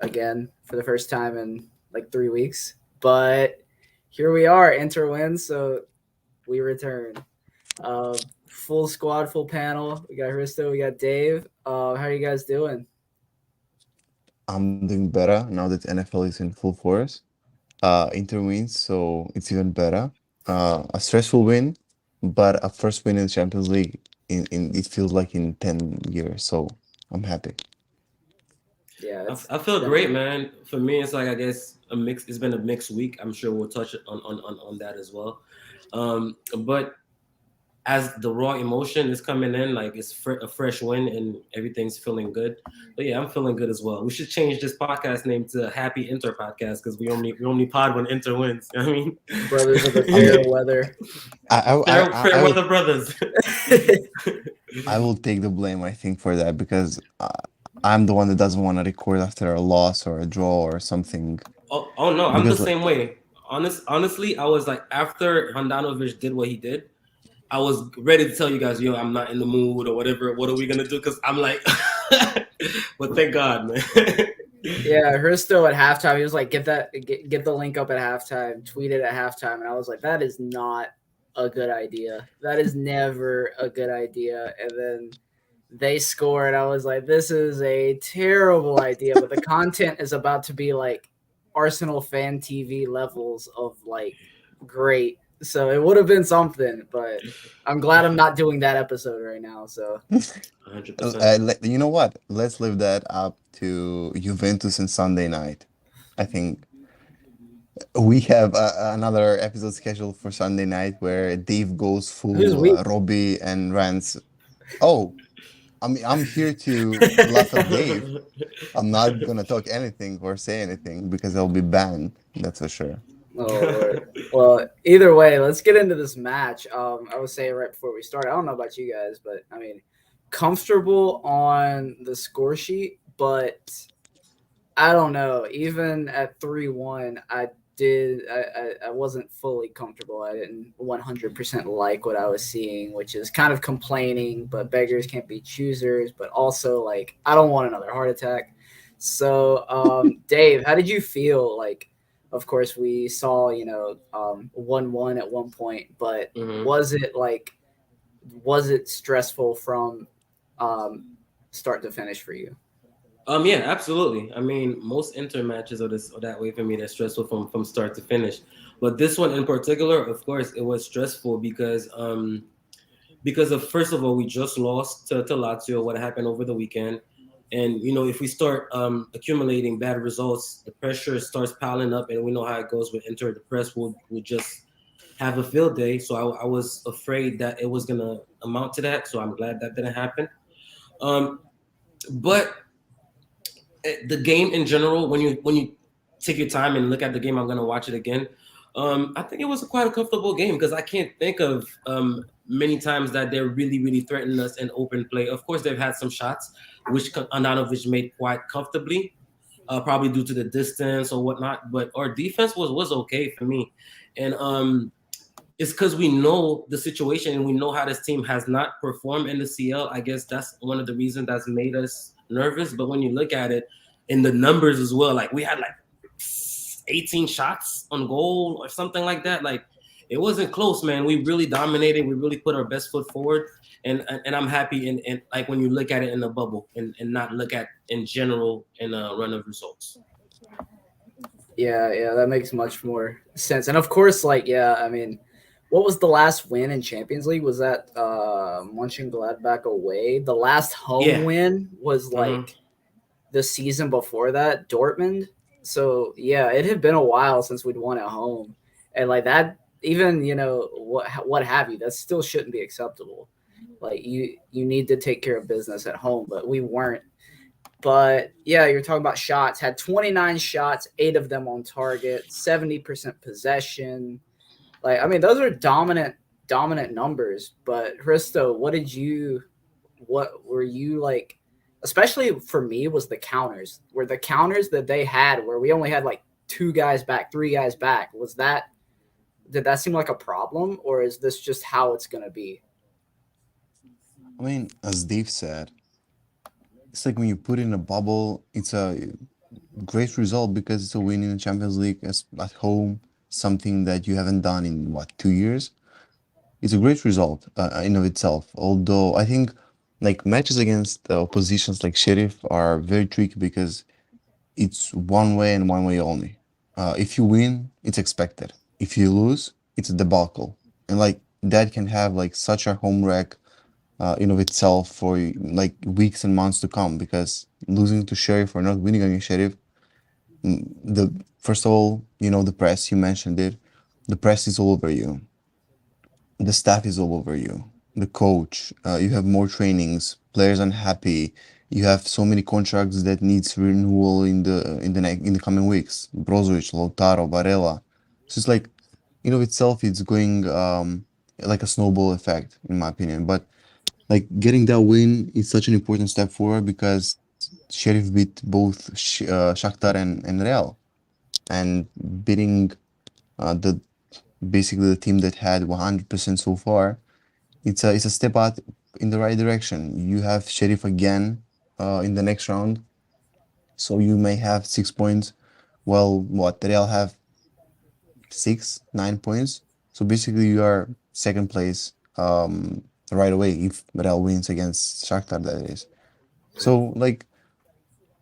again for the first time in like 3 weeks. But here we are, Inter wins, so we return. Full squad, full panel. We got Hristo, we got Dave. How are you guys doing? I'm doing better now that NFL is in full force. Inter wins, so it's even better. A stressful win, but a first win in the Champions League in it feels like in 10 years, so I'm happy. Yeah, it's I feel great, definitely. man. For me, it's like I guess a mix. It's been a mixed week. I'm sure we'll touch on that as well. But as the raw emotion is coming in, like it's a fresh win and everything's feeling good. But yeah, I'm feeling good as well. We should change this podcast name to Happy Inter Podcast because we only pod when Inter wins. I mean, Brothers of the I fair mean, weather. fair weather brothers. I will take the blame, I think, for that because I'm the one that doesn't want to record after a loss or a draw or something. Oh no, I'm the Because like, same way. Honestly, I was like after Handanovic did what he did, I was ready to tell you guys, yo, I'm not in the mood or whatever. What are we gonna do? Because I'm like, but thank God, man. Yeah, Hristo at halftime, he was like, get the link up at halftime, tweet it at halftime. And I was like, that is not a good idea. That is never a good idea. And then they scored. I was like, this is a terrible idea. But the content is about to be like Arsenal fan TV levels of like great. So it would have been something, but I'm glad I'm not doing that episode right now. So 100%. you know what? Let's leave that up to Juventus and Sunday night. I think we have another episode scheduled for Sunday night where Dave goes who's full we? Robbie and rants. Oh, I'm here to laugh at Dave. I'm not gonna talk anything or say anything because I'll be banned. That's for sure. Oh Lord. Well, either way, let's get into this match. I was saying right before we start, I don't know about you guys, but I mean, comfortable on the score sheet, but I don't know. Even at 3-1, I wasn't fully comfortable. I didn't 100% like what I was seeing, which is kind of complaining, but beggars can't be choosers, but also like I don't want another heart attack. So, Dave, how did you feel? Like, of course, we saw 1-1 at one point, but Hmm. was it stressful from um, start to finish for you? Yeah, absolutely. I mean, most Inter matches are that way for me. They're stressful from start to finish. But this one in particular, of course, it was stressful because of first of all, we just lost to Lazio. What happened over the weekend, and if we start accumulating bad results, the pressure starts piling up, and we know how it goes with Inter. The press will just have a field day. So I was afraid that it was gonna amount to that. So I'm glad that didn't happen. Um, but the game in general, when you take your time and look at the game, I'm gonna watch it again. I think it was quite a comfortable game because I can't think of many times that they're really threatening us in open play. Of course, they've had some shots which Ananovic made quite comfortably, probably due to the distance or whatnot. But our defense was okay for me, and it's because we know the situation and we know how this team has not performed in the CL. I guess that's one of the reasons that's made us nervous. But when you look at it in the numbers as well, like we had like 18 shots on goal or something like that. Like it wasn't close, man. We really dominated. We really put our best foot forward. And I'm happy and like when you look at it in the bubble and not look at in general in a run of results. Yeah, yeah, that makes much more sense. And of course, like, yeah, I mean, what was the last win in Champions League? Was that Mönchengladbach away? The last home Yeah. win was Hmm. like the season before that, Dortmund. So yeah, it had been a while since we'd won at home, and like that, even what have you, that still shouldn't be acceptable. Like you need to take care of business at home, but we weren't. But yeah, you're talking about shots. Had 29 shots, eight of them on target, 70% possession. Like, I mean, those are dominant numbers. But Hristo, what were you like? Especially for me, was the counters. Were the counters that they had, where we only had like two guys back, three guys back? Did that seem like a problem, or is this just how it's gonna be? I mean, as Dave said, it's like when you put in a bubble, it's a great result because it's a win in the Champions League as at home, something that you haven't done in what, 2 years. It's a great result in of itself. Although I think like matches against oppositions like Sheriff are very tricky because it's one way and one way only. If you win, it's expected. If you lose, it's a debacle, and like that can have like such a home wreck in of itself for like weeks and months to come. Because losing to Sheriff or not winning against Sheriff, the first of all, the press, you mentioned it, the press is all over you, the staff is all over you, the coach, you have more trainings, players unhappy, you have so many contracts that needs renewal in the coming weeks, Brozovic, Lautaro, Varela. So it's like, itself, it's going like a snowball effect in my opinion. But like getting that win is such an important step forward because Sheriff beat both Shakhtar and Real, and beating the basically the team that had 100% so far. It's a step out in the right direction. You have Sheriff again in the next round, so you may have 6 points. Well, what Real have 9 points. So basically, you are second place right away if Real wins against Shakhtar. That is. So like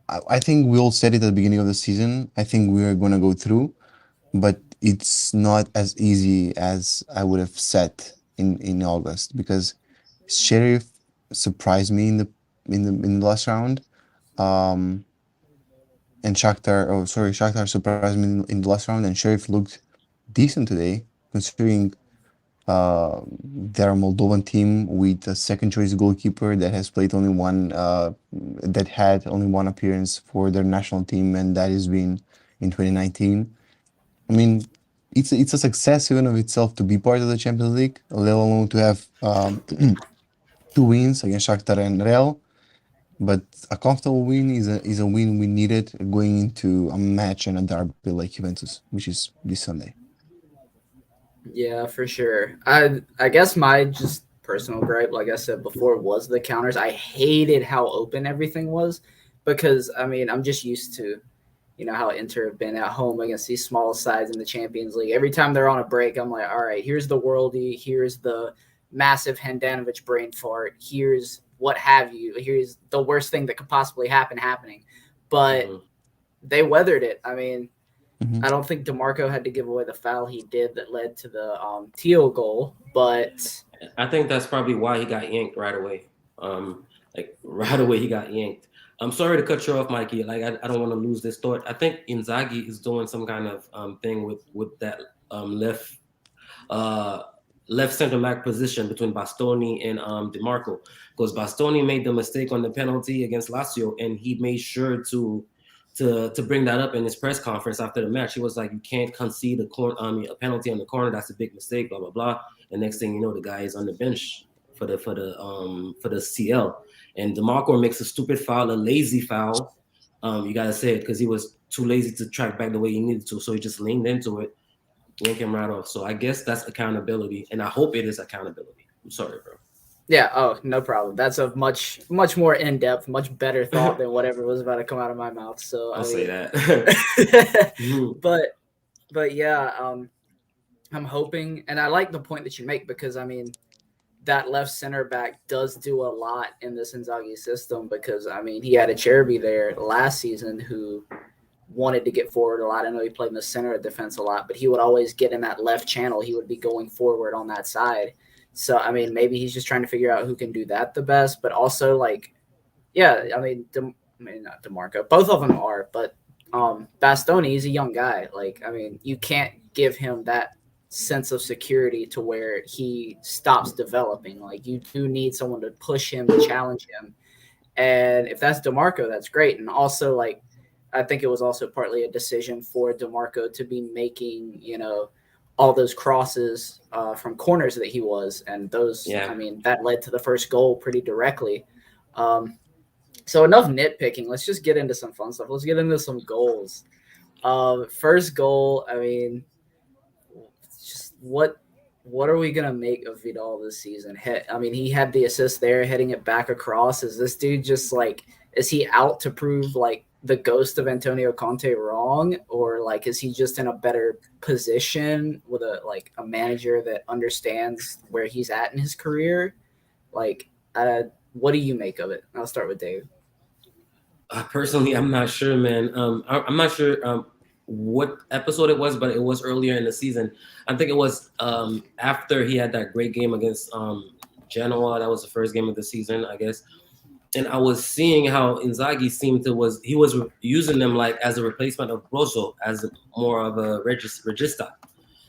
I think we all said it at the beginning of the season. I think we are gonna go through, but it's not as easy as I would have said in August because Sheriff surprised me in the last round. Um, and Shakhtar, oh sorry, Shakhtar surprised me in the last round, and Sheriff looked decent today, considering they're a Moldovan team with a second choice goalkeeper that has played only that had only one appearance for their national team, and that has been in 2019. I mean, it's a success even of itself to be part of the Champions League, let alone to have two wins against Shakhtar and Real. But a comfortable win is a win we needed going into a match and a derby like Juventus, which is this Sunday. Yeah, for sure. I guess my just personal gripe, like I said before, was the counters. I hated how open everything was because I mean I'm just used to how Inter have been at home against these small sides in the Champions League. Every time they're on a break, I'm like, all right, here's the worldie, here's the massive Handanovic brain fart, here's what have you, here's the worst thing that could possibly happen happening. But Mhm. they weathered it. I mean, Hmm. I don't think DeMarco had to give away the foul he did that led to the Teal goal, but I think that's probably why he got yanked right away. Like right away he got yanked. I'm sorry to cut you off, Mikey. Like I don't want to lose this thought. I think Inzaghi is doing some kind of thing with that left uh, left center back position between Bastoni and DeMarco, because Bastoni made the mistake on the penalty against Lazio, and he made sure to bring that up in his press conference after the match. He was like, "You can't concede a penalty on the corner. That's a big mistake." Blah blah blah. And next thing you know, the guy is on the bench for the CL, and DeMarco makes a stupid foul, a lazy foul. You gotta say it because he was too lazy to track back the way he needed to, so he just leaned into it, yank him right off. So I guess that's accountability, and I hope it is accountability. I'm sorry, yeah, oh, no problem. That's a much much more in depth, much better thought bro. than whatever was about to come out of my mouth. So I'll I say mean, that. Mhm. but yeah, I'm hoping, and I like the point that you make because I mean that left center back does do a lot in this Inzaghi system because I mean he had a Cherby there last season who wanted to get forward a lot. I know he played in the center of defense a lot, but he would always get in that left channel. He would be going forward on that side. So I mean, maybe he's just trying to figure out who can do that the best. But also, like, yeah, I mean, not Demarco. Both of them are, but Bastoni, he's a young guy. Like, I mean, you can't give him that sense of security to where he stops developing. Like, you do need someone to push him, to challenge him. And if that's DeMarco, that's great. And also, like, I think it was also partly a decision for DeMarco to be making, all those crosses from corners that he was. And those, Yeah. I mean, that led to the first goal pretty directly. Um, so enough nitpicking. Let's just get into some fun stuff. Let's get into some goals. First goal, I mean, just what are we gonna make of Vidal this season? I mean, he had the assist there, heading it back across. Is this dude just like is he out to prove like the ghost of Antonio Conte wrong, or like is he just in a better position with a manager that understands where he's at in his career? Like, what do you make of it? I'll start with Dave. Personally, I'm not sure, man. I'm not sure what episode it was, but it was earlier in the season. I think it was after he had that great game against Genoa. That was the first game of the season, I guess. And I was seeing how Inzaghi seemed to was he was using them like as a replacement of Brozo, as more of a regista.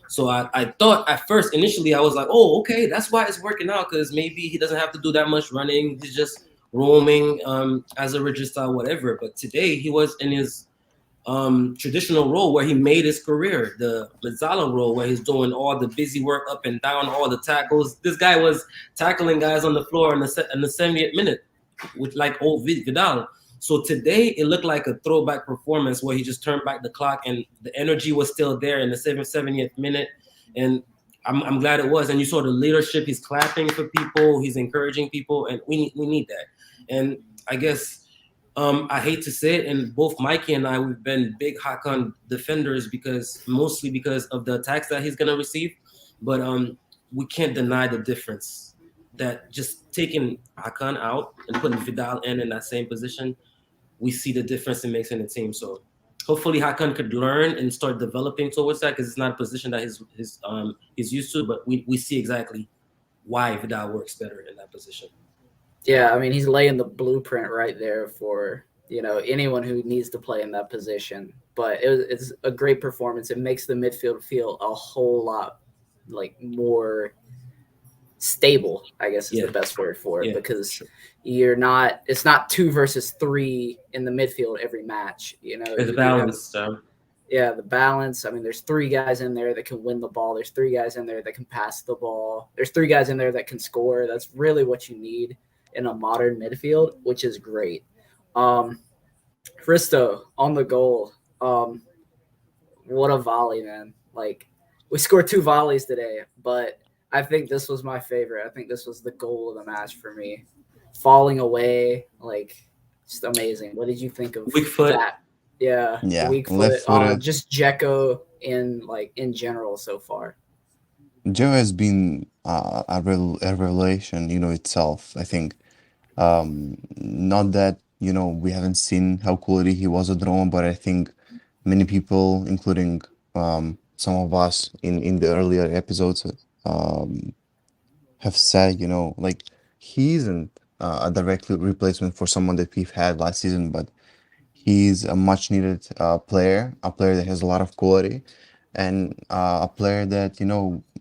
So I thought at first initially I was like, oh, okay, that's why it's working out, because maybe he doesn't have to do that much running. He's just roaming as a regista, whatever. But today he was in his traditional role where he made his career, the Mazzala role where he's doing all the busy work up and down, all the tackles. This guy was tackling guys on the floor in the 70th minute with like old Vidal. So today it looked like a throwback performance where he just turned back the clock and the energy was still there in the 70th minute. And I'm glad it was. And you saw the leadership. He's clapping for people. He's encouraging people. And we need that. And I guess I hate to say it, and both Mikey and I, we've been big Hakan defenders mostly because of the attacks that he's going to receive. But we can't deny the difference that just taking Hakan out and putting Vidal in that same position, we see the difference it makes in the team. So hopefully Hakan could learn and start developing towards that, because it's not a position that he's used to, but we see exactly why Vidal works better in that position. Yeah, I mean, he's laying the blueprint right there for anyone who needs to play in that position. But it's a great performance. It makes the midfield feel a whole lot like more stable, I guess is the best word for it, because it's not 2 versus 3 in the midfield every match. It's balanced. Yeah, the balance. I mean, there's 3 guys in there that can win the ball. There's 3 guys in there that can pass the ball. There's 3 guys in there that can score. That's really what you need in a modern midfield, which is great. Hristo on the goal. What a volley, man. Like, we scored 2 volleys today, but I think this was my favorite. I think this was the goal of the match for me. Falling away, like, just amazing. What did you think of weak foot? That? Yeah, weak foot. Just Dzeko in general so far. Joe has been a revelation, itself. I think not that we haven't seen how quality he was at Roma, but I think many people, including some of us in the earlier episodes, have said, like he isn't a direct replacement for someone that we've had last season, but he's a much needed player, a player that has a lot of quality, and a player that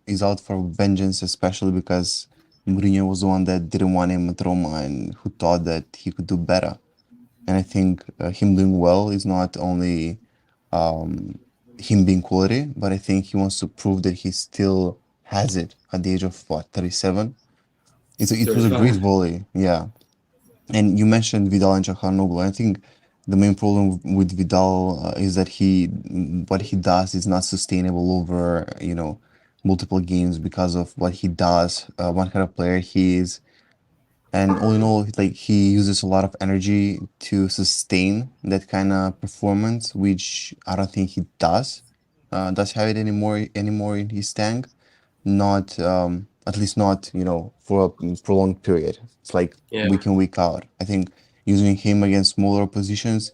is out for vengeance, especially because Mourinho was the one that didn't want him at Roma and who thought that he could do better. And I think him doing well is not only him being quality, but I think he wants to prove that he still has it at the age of 37. It was a great volley, yeah. And you mentioned Vidal and Çalhanoğlu. I think the main problem with Vidal is that what he does is not sustainable over multiple games because of what he does, what kind of player he is. And all in all, like he uses a lot of energy to sustain that kind of performance, which I don't think he does have it anymore in his tank. Not at least not, for a prolonged period. It's like week in, week out. I think using him against smaller positions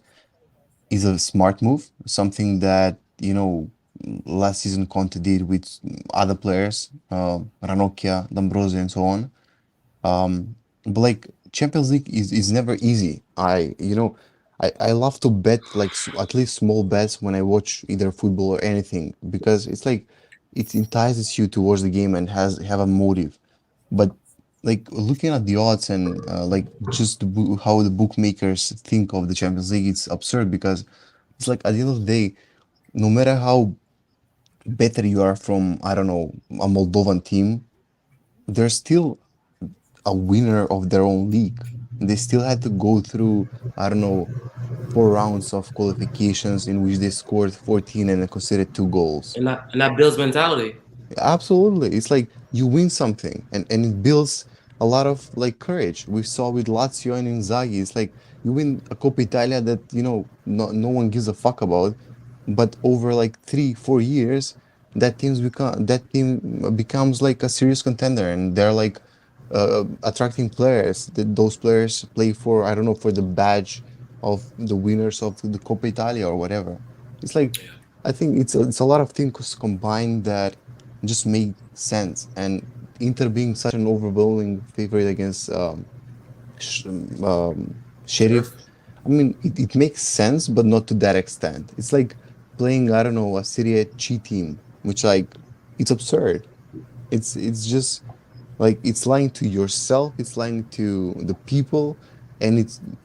is a smart move, something that, last season Conte did with other players, Ranocchia, D'Ambrosio, and so on. But like Champions League is never easy. I love to bet like at least small bets when I watch either football or anything, because it's like it entices you towards the game and have a motive. But like looking at the odds and like just how the bookmakers think of the Champions League, it's absurd, because it's like at the end of the day, no matter how better you are from, I don't know, a Moldovan team, they're still a winner of their own league. They still had to go through, I don't know, 4 rounds of qualifications in which they scored 14 and conceded 2 goals. And that builds mentality. Absolutely. It's like you win something and it builds a lot of like courage. We saw with Lazio and Inzaghi, it's like You win a Coppa Italia that, no one gives a fuck about, but over like 3 4 years, that team becomes like a serious contender, and they're like attracting players. Those players play for, I don't know, for the badge of the winners of the Coppa Italia or whatever. It's like, I think it's a lot of things combined that just make sense. And Inter being such an overwhelming favorite against Sheriff, Sheriff. I mean, it makes sense, but not to that extent. It's like playing, I don't know, a Serie A team, which like it's absurd. It's just like it's lying to yourself, it's lying to the people, and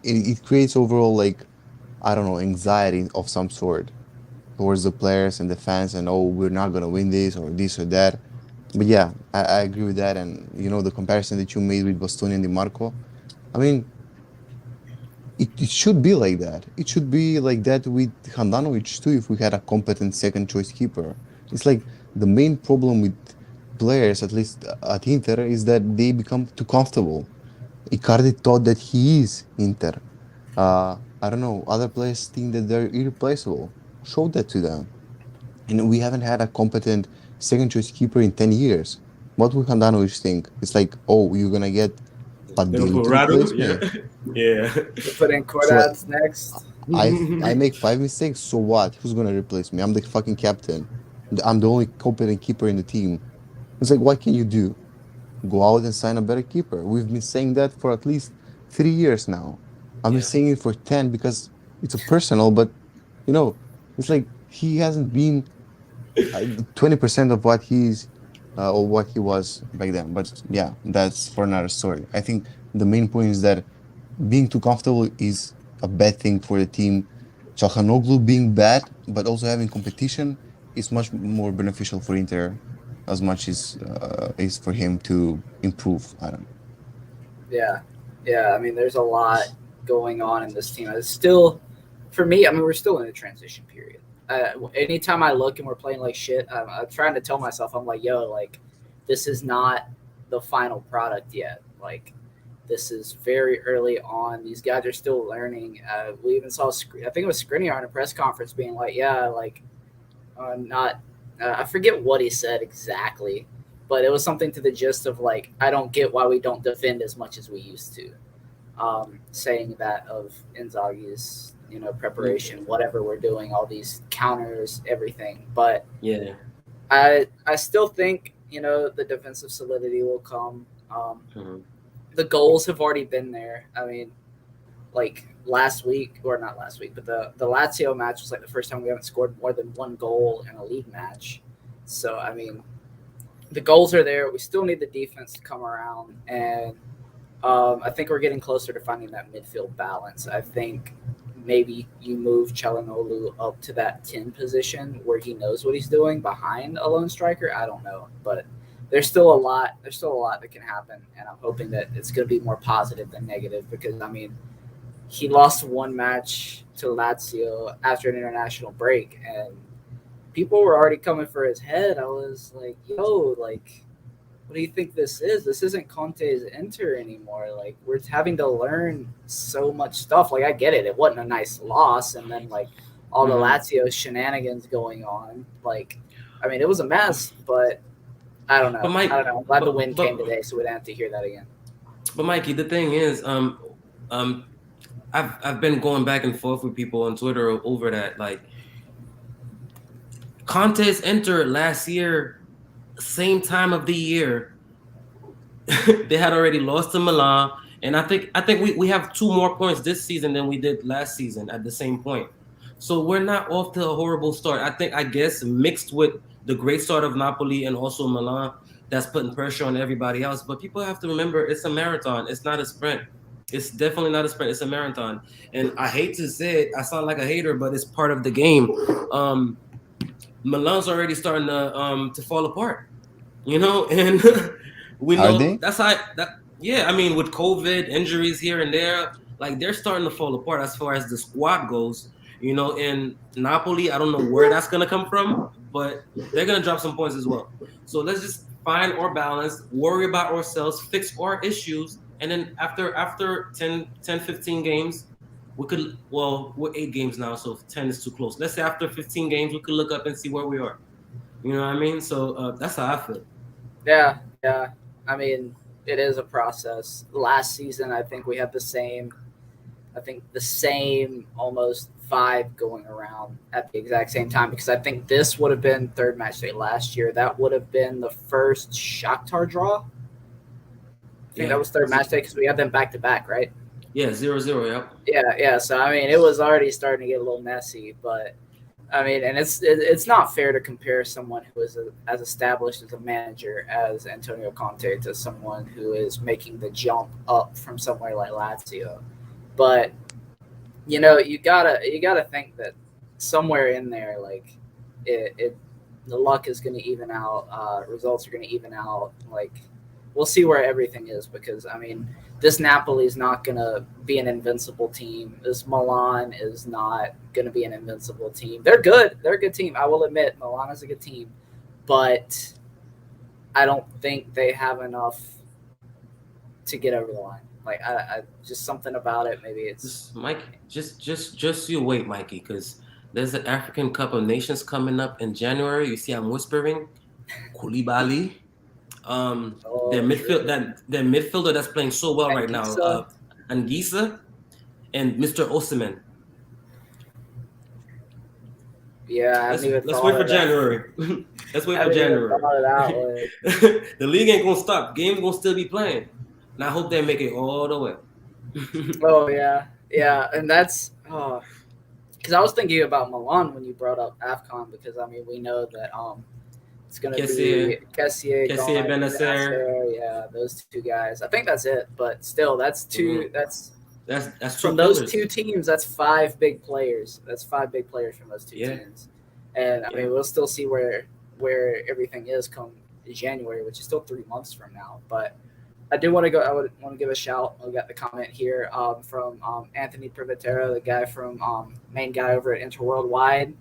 it creates overall like, I don't know, anxiety of some sort towards the players and the fans, and oh, we're not gonna win this or that. But yeah, I agree with that, and the comparison that you made with Bastoni and Di Marco. I mean, it should be like that. It should be like that with Handanovic too, if we had a competent second choice keeper. It's like the main problem with players, at least at Inter, is that they become too comfortable. Icardi thought that he is Inter. I don't know, other players think that they're irreplaceable. Show that to them. And we haven't had a competent second choice keeper in 10 years. What would Handanovic think? It's like, oh, you're gonna get Padilli Liverpool to Radu, replace yeah, me. yeah. You put in So Cordats next. I make 5 mistakes. So what? Who's gonna replace me? I'm the fucking captain. I'm the only competent keeper in the team. It's like, what can you do? Go out and sign a better keeper. We've been saying that for at least 3 years now. I've been Yeah. saying it for 10 because it's a personal, but you know, it's like he hasn't been 20% of what he's or what he was back then. But yeah, that's for another story. I think the main point is that being too comfortable is a bad thing for the team. Çalhanoğlu being bad, but also having competition is much more beneficial for Inter, as much as is for him to improve. I don't know. Yeah, yeah. I mean, there's a lot going on in this team. It's still, for me. I mean, we're still in a transition period. Anytime I look and we're playing like shit, I'm trying to tell myself, I'm like, yo, like, this is not the final product yet. Like, this is very early on. These guys are still learning. We even saw, I think it was Skriniar in a press conference being like, yeah, like, not I forget what he said exactly, but it was something to the gist of like, I don't get why we don't defend as much as we used to. Saying that of Inzaghi's, preparation, whatever we're doing, all these counters, everything. But Yeah. I still think the defensive solidity will come. Mhm. The goals have already been there. I mean, like last week, or not last week, but the Lazio match was like the first time we haven't scored more than one goal in a league match. So I mean, the goals are there. We still need the defense to come around, and I think we're getting closer to finding that midfield balance. I think maybe you move Çalhanoğlu up to that 10 position where he knows what he's doing behind a lone striker. I don't know, but there's still a lot. There's still a lot that can happen, and I'm hoping that it's going to be more positive than negative because I mean he lost one match to Lazio after an international break, and people were already coming for his head. I was like, "Yo, like, what do you think this is? This isn't Conte's Inter anymore. Like, we're having to learn so much stuff. Like, I get it; it wasn't a nice loss, and then like all the Mhm. Lazio shenanigans going on. Like, I mean, it was a mess, but I don't But know. I Mike, don't know. I'm glad the but win came but today, so we didn't have to hear that again. but Mikey, the thing is, um, I've been going back and forth with people on Twitter over that. Like, Conte's entered last year, same time of the year. They had already lost to Milan, and I think we have two more points this season than we did last season at the same point. So we're not off to a horrible start. I guess mixed with the great start of Napoli and also Milan, that's putting pressure on everybody else. But people have to remember it's a marathon. It's not a sprint. It's definitely not a sprint. It's a marathon. And I hate to say it, I sound like a hater, but it's part of the game. Um, Milan's already starting to fall apart, and we Are know they? that's how that. Yeah, I mean, with COVID injuries here and there, like they're starting to fall apart as far as the squad goes. In Napoli, I don't know where that's gonna come from, but they're gonna drop some points as well. So let's just find our balance, worry about ourselves, fix our issues, and then after 10, 10, 15 games, we could, well, we're 8 games now, so 10 is too close. Let's say after 15 games, we could look up and see where we are. You know what I mean? So that's how I feel. Yeah, yeah. I mean, it is a process. Last season, I think we had the same. I think the same almost five going around at the exact same time because I think this would have been third match day last year. That would have been the first Shakhtar draw. I think that Yeah. was third match day because we had them back to back, right? Yeah, 0-0, yep. Yeah, yeah. So I mean, it was already starting to get a little messy, but I mean, and it's not fair to compare someone who is as established as a manager as Antonio Conte to someone who is making the jump up from somewhere like Lazio. But you gotta think that somewhere in there, like it the luck is going to even out, results are going to even out. Like we'll see where everything is because I mean this Napoli is not going to be an invincible team. This Milan is not going to be an invincible team. They're good. They're a good team. I will admit Milan is a good team, but I don't think they have enough to get over the line. Like I just something about it. Maybe it's Just Mike, just you wait, Mikey, because there's the African Cup of Nations coming up in January. You see, I'm whispering Koulibaly, their oh midfield, true. their midfielder that's playing so well right now, Anguissa. Anguissa and Mr. Osimhen. Yeah, I haven't even Let's wait thought for of that. January. Let's I wait for haven't even January. thought of that one. The league ain't gonna stop. Games gonna still be playing, and I hope they make it all the way. Oh yeah, yeah, and that's because I was thinking about Milan when you brought up Afcon because I mean we know that it's gonna be Kessie, Kessier, Kessie Gone, Benacer. Nasser, yeah, those two guys. I think that's it, but still, that's two. Mhm. That's That's two from those two pillars. teams. That's five big players. That's five big players from those two Yeah, teams, and I yeah. mean we'll still see where everything is come January, which is still 3 months from now, but. I do want to go. I would want to give a shout. We got the comment here from Anthony Privatera, the guy from main guy over at Inter Worldwide.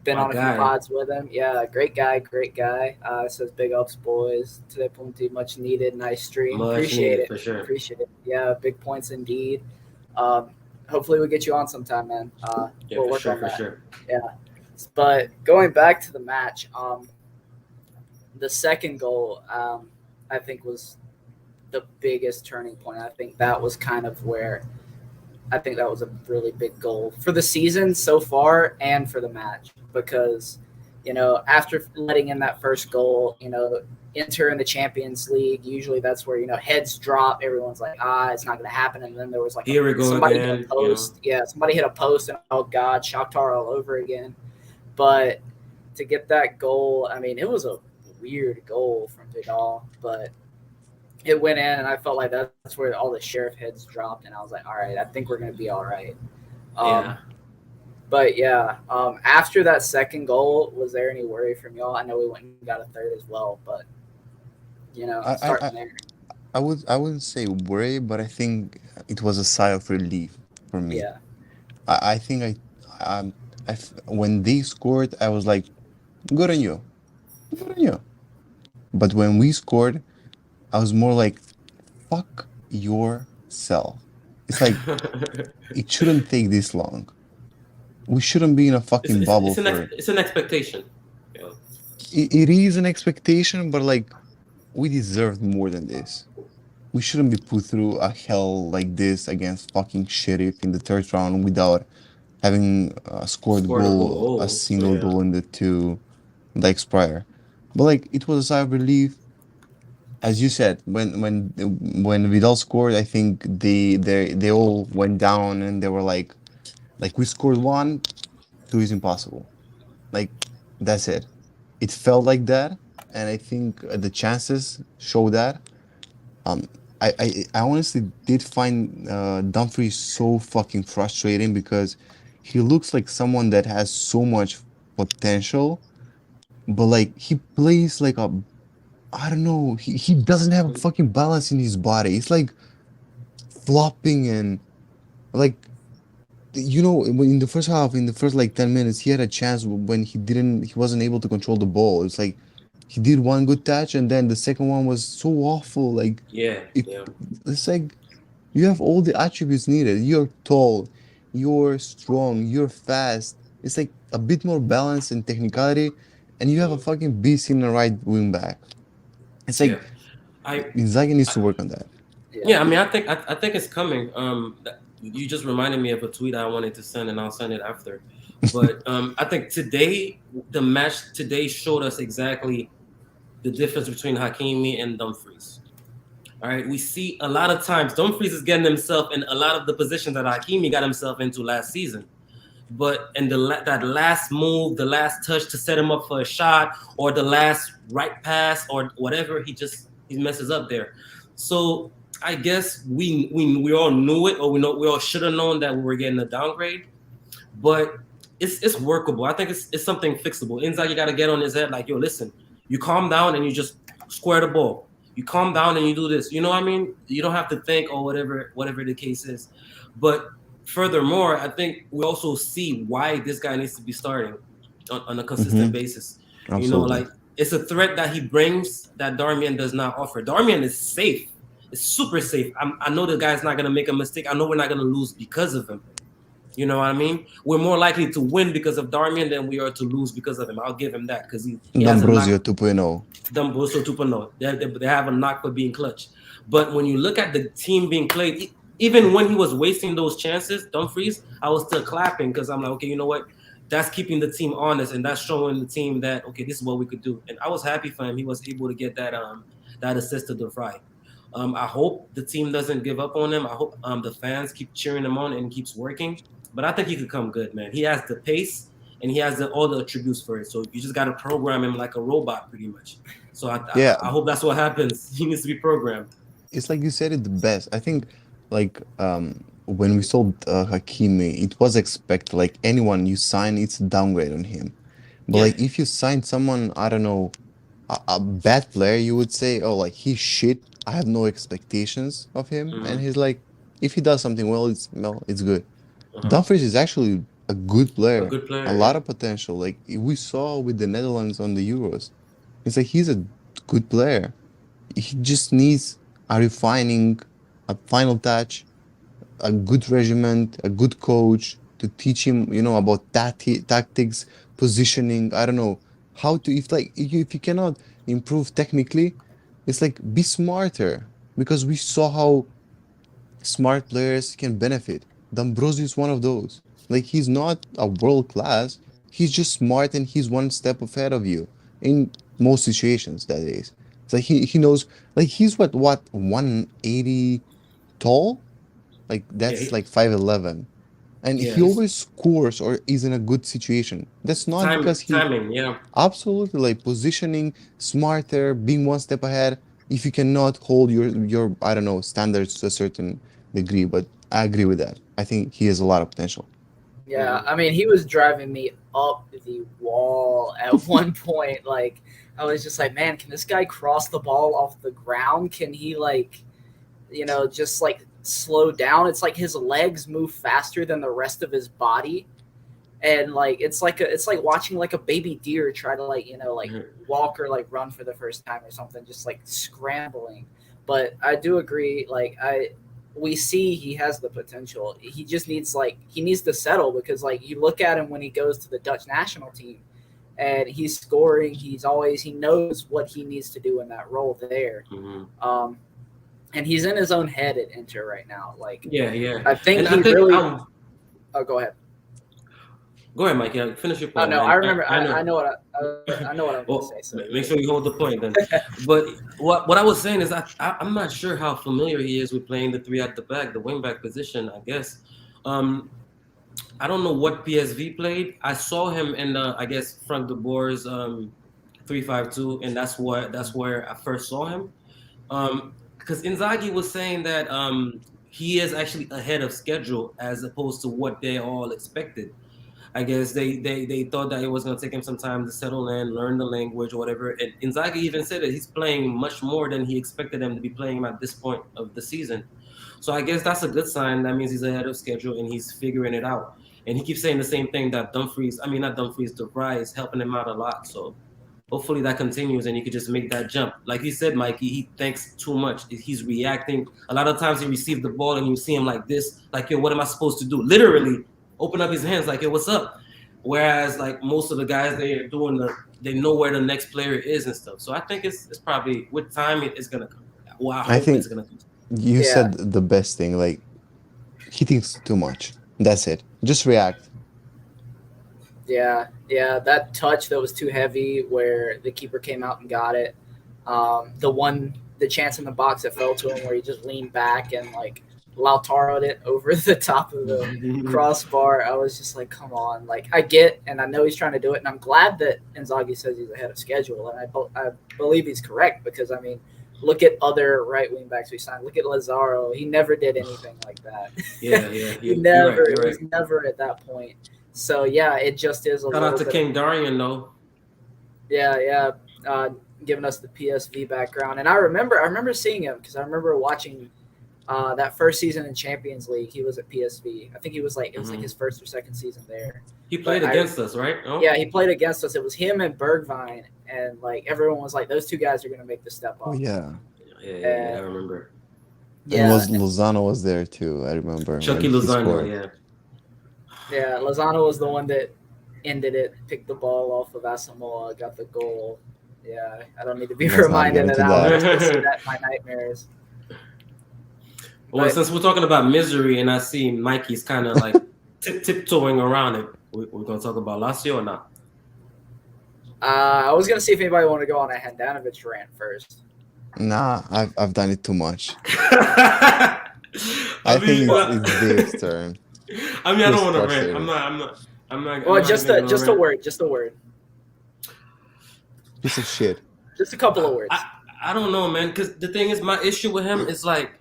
Been My on a few guy. pods with him. Yeah, great guy, great guy. Says big ups, boys. Today, Punti, much needed. Nice stream. Much Appreciate needed it. for sure. Appreciate it. Yeah, big points indeed. Um, hopefully, we get you on sometime, man. Yeah, We'll for work sure, on for that. sure. Yeah, but going back to the match, the second goal, I think was the biggest turning point. I think that was kind of where I think that was a really big goal for the season so far and for the match because, after letting in that first goal, enter in the Champions League, usually that's where, heads drop. Everyone's like, it's not going to happen. And then there was like Here we go somebody hit a again. You know, post. Yeah, somebody hit a post and, oh, God, Shakhtar all over again. But to get that goal, I mean, it was a weird goal from Vidal, but it went in, and I felt like that's where all the sheriff heads dropped, and I was like, all right, I think we're gonna be all right. Um, yeah. but yeah, after that second goal, was there any worry from y'all? I know we went and got a third as well, but I I starting I, there, I wouldn't say worry, but I think it was a sigh of relief for me. yeah, I think when they scored, I was like, good on you, good on you. But when we scored, I was more like, fuck yourself. It's like it shouldn't take this long. We shouldn't be in a it's, fucking it's bubble it's an for it's an expectation. You know, it is an expectation, but like we deserved more than this. We shouldn't be put through a hell like this against fucking Sheriff in the third round without having scored scored a goal, a goal. single Yeah. goal in the two legs prior. But like it was a sigh of relief, as you said. When Vidal scored, I think they all went down and they were like we scored one, two is impossible. Like that's it. It felt like that, and I think the chances show that. Um, I honestly did find Dumfries so fucking frustrating because he looks like someone that has so much potential, but like he plays like a I don't know. He doesn't have a fucking balance in his body. It's like flopping and like in the first half, in the first like 10 minutes, he had a chance when he wasn't able to control the ball. It's like he did one good touch and then the second one was so awful. Like Yeah. it, Yeah. it's like you have all the attributes needed. You're tall. you're strong, you're fast. It's like a bit more balance and technicality, and you have a Mhm. fucking beast in the right wing back. It's Yeah, like I, Inzaghi needs I to work on that. yeah, Yeah. I mean, I think it's coming. You just reminded me of a tweet I wanted to send, and I'll send it after. But I think today, the match today showed us exactly the difference between Hakimi and Dumfries. All right, we see a lot of times Dumfries is getting himself in a lot of the positions that Hakimi got himself into last season. But in that last move, the last touch to set him up for a shot, or the last right pass, or whatever, he messes up there. So I guess we all knew it, or we all should have known that we were getting a downgrade. But it's workable. I think it's something fixable. Inzaghi got to get on his head, like, yo, listen, you calm down and you just square the ball. You calm down and you do this. You know what I mean? You don't have to think or whatever the case is. But furthermore, I think we also see why this guy needs to be starting on a consistent Hmm. basis. You know, Absolutely. like it's a threat that he brings that Darmian does not offer. Darmian is safe. It's super safe. I know the guy's not gonna make a mistake. I know we're not gonna lose because of him. You know what I mean? We're more likely to win because of Darmian than we are to lose because of him. I'll give him that because he has a D'Ambrosio knock. 2.0. Dumboso Tupano. They have a knock for being clutch. But when you look at the team being played, even when he was wasting those chances, Dumfries, I was still clapping because I'm like, okay, you know what? That's keeping the team honest and that's showing the team that okay, this is what we could do. And I was happy for him. He was able to get that assist to the fry. I hope the team doesn't give up on him. I hope the fans keep cheering him on and keeps working. But I think he could come good, man. He has the pace and he has all the attributes for it. So you just got to program him like a robot, pretty much. So Yeah, I hope that's what happens. He needs to be programmed. it's like you said it the best. I think like when we sold Hakimi, it was expected like anyone you sign, it's a downgrade on him. But Yeah. like if you sign someone, I don't know, a bad player, you would say, oh, like he's shit. I have no expectations of him. And Hmm. he's like, if he does something well, it's good. Uh-huh. Dumfries is actually a good A player, good a player, lot yeah. of potential. Like we saw with the Netherlands on the Euros. It's like he's a good player. He just needs a refining, a final touch, a good regiment, a good coach to teach him, about tactics, positioning. I don't know how to. If you cannot improve technically, it's like be smarter because we saw how smart players can benefit. D'Ambrosio is one of those. Like he's not a world class. He's just smart and he's one step ahead of you in most situations. That is. It's like he knows. Like he's what 180 tall. Like Yeah, that's like 5'11", and yeah. he He's always scores or is in a good situation. That's not because he timing, yeah. absolutely like positioning smarter, being one step ahead. If you cannot hold your I don't know standards to a certain degree, but I agree with that. I think he has a lot of potential. Yeah, Hmm. I mean, he was driving me up the wall at one point. Like, I was just like, man, can this guy cross the ball off the ground? Can he, like, just like slow down? It's like his legs move faster than the rest of his body. And like it's like watching like a baby deer try to like like walk or like run for the first time or something, just like scrambling. But I do agree, like we see he has the potential. He just needs he needs to settle, because like you look at him when he goes to the Dutch national team and he's scoring, he knows what he needs to do in that role there. Hmm. um and he's in his own head at Inter right now. Like, Yeah, yeah. I think And I he think really. I'm Oh, go ahead. go ahead, Mike. Yeah, finish your Oh point. no, I remember. I I know. know what I know what I'm gonna say. Well, So you're make good. sure you hold the point then. But what I was saying is I'm not sure how familiar he is with playing the three at the back, the wing back position. I guess. Um, I don't know what PSV played. I saw him in the I guess Frank de Boer's 3-5-2, and that's where I first saw him. Because Inzaghi was saying that he is actually ahead of schedule as opposed to what they all expected. I guess they thought that it was going to take him some time to settle in, learn the language or whatever. And Inzaghi even said that he's playing much more than he expected him to be playing at this point of the season. So I guess that's a good sign. That means he's ahead of schedule and he's figuring it out. And he keeps saying the same thing that Dumfries, I mean not Dumfries, DeVry is helping him out a lot. So hopefully that continues and you could just make that jump. Like you said, Mikey, he thinks too much. He's reacting. A lot of times he receives the ball and you see him like this, like, yo, what am I supposed to do? Literally open up his hands like, yo, what's up? Whereas like most of the guys, they are doing they know where the next player is and stuff. So I think it's probably with time it's gonna come. Well, I I hope it's think gonna come. you Yeah, said the best thing. Like he thinks too much. That's it. Just react. yeah. That touch that was too heavy, where the keeper came out and got it. The chance in the box that fell to him, where he just leaned back and like Lautaro'd it over the top of the crossbar. I was just like, come on. Like, I get, and I know he's trying to do it, and I'm glad that Inzaghi says he's ahead of schedule, and I believe he's correct, because I mean, look at other right wing backs we signed. Look at Lazaro. He never did anything like that. Yeah, He you're right. never. You're It right. was never at that point. So yeah, it just is a Shout out little to bit. King Darian though. Yeah. Giving us the PSV background, and I remember seeing him, because I remember watching that first season in Champions League. He was at PSV. I think he was like, it was like his first or second season there. He played But against us, right? Oh? Yeah, he played against us. It was him and Bergwijn, and like everyone was like, those two guys are going to make the step Oh up. yeah. Yeah, I remember. And Yeah, Lozano was there too. I remember Chucky when he Lozano, scored. yeah. Lozano was the one that ended it, picked the ball off of Asamoah, got the goal. Yeah, I don't need to be Let's not reminded get of into that one. I that. still see that in my nightmares. Well, But since we're talking about misery, and I see Mikey's kind of like tiptoeing around it, we're gonna talk about Lazio or not? I was going to see if anybody wanted to go on a Handanovic rant first. Nah, I've done it too much. I I mean, think it's Dave's turn. I He don't was want to rant. frustrated. I'm not. Well, I'm not just even a gonna just a rant. word, just a word, Piece of shit. just a couple of words. I don't know, man. Because the thing is, my issue with him is like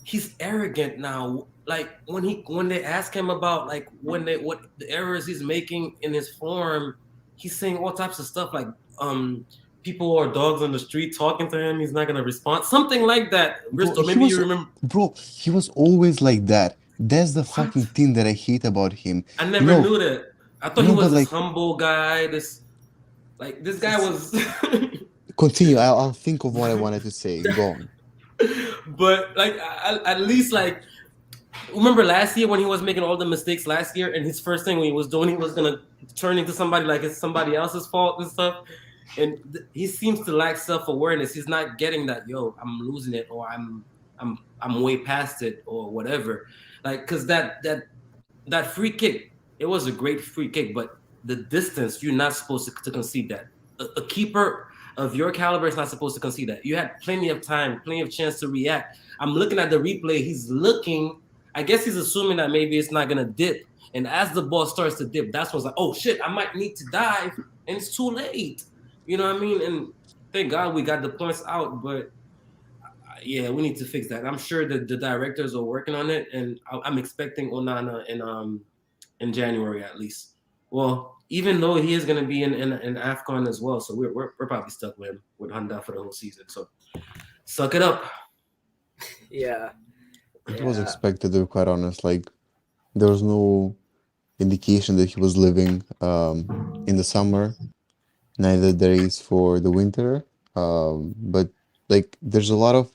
he's arrogant now. Like when they ask him about like what the errors he's making in his form, he's saying all types of stuff like people or dogs on the street talking to him. He's not gonna respond, something like that. Bro, Hristo, maybe you remember. he was always like that. That's the What? fucking thing that I hate about him. I You never know, knew that. I thought he no, was but this like, humble guy. This guy was. continue. I'll think of what I wanted to say. Go on. But like at least like remember last year when he was making all the mistakes last year, and his first thing when he was doing, he was gonna turn into somebody like it's somebody else's fault and stuff. And he seems to lack self-awareness. He's not getting that, yo, I'm losing it, or I'm way past it, or whatever. Like, because that free kick, it was a great free kick, but the distance, you're not supposed to concede that. A keeper of your caliber is not supposed to concede that. You had plenty of time, plenty of chance to react. I'm looking at the replay. He's looking. I guess he's assuming that maybe it's not gonna dip. And as the ball starts to dip, that's when it's like, oh shit, I might need to dive, and it's too late. You know what I mean? And thank God we got the points out, but yeah, we need to fix that. I'm sure that the directors are working on it, and I'm expecting Onana in January at least. Well, even though he is going to be in AFCON as well, so we're probably stuck with him with Honda for the whole season. So suck it up. Yeah. It was expected, to be quite honest. Like, there was no indication that he was living in the summer. Neither there is for the winter. But like, there's a lot of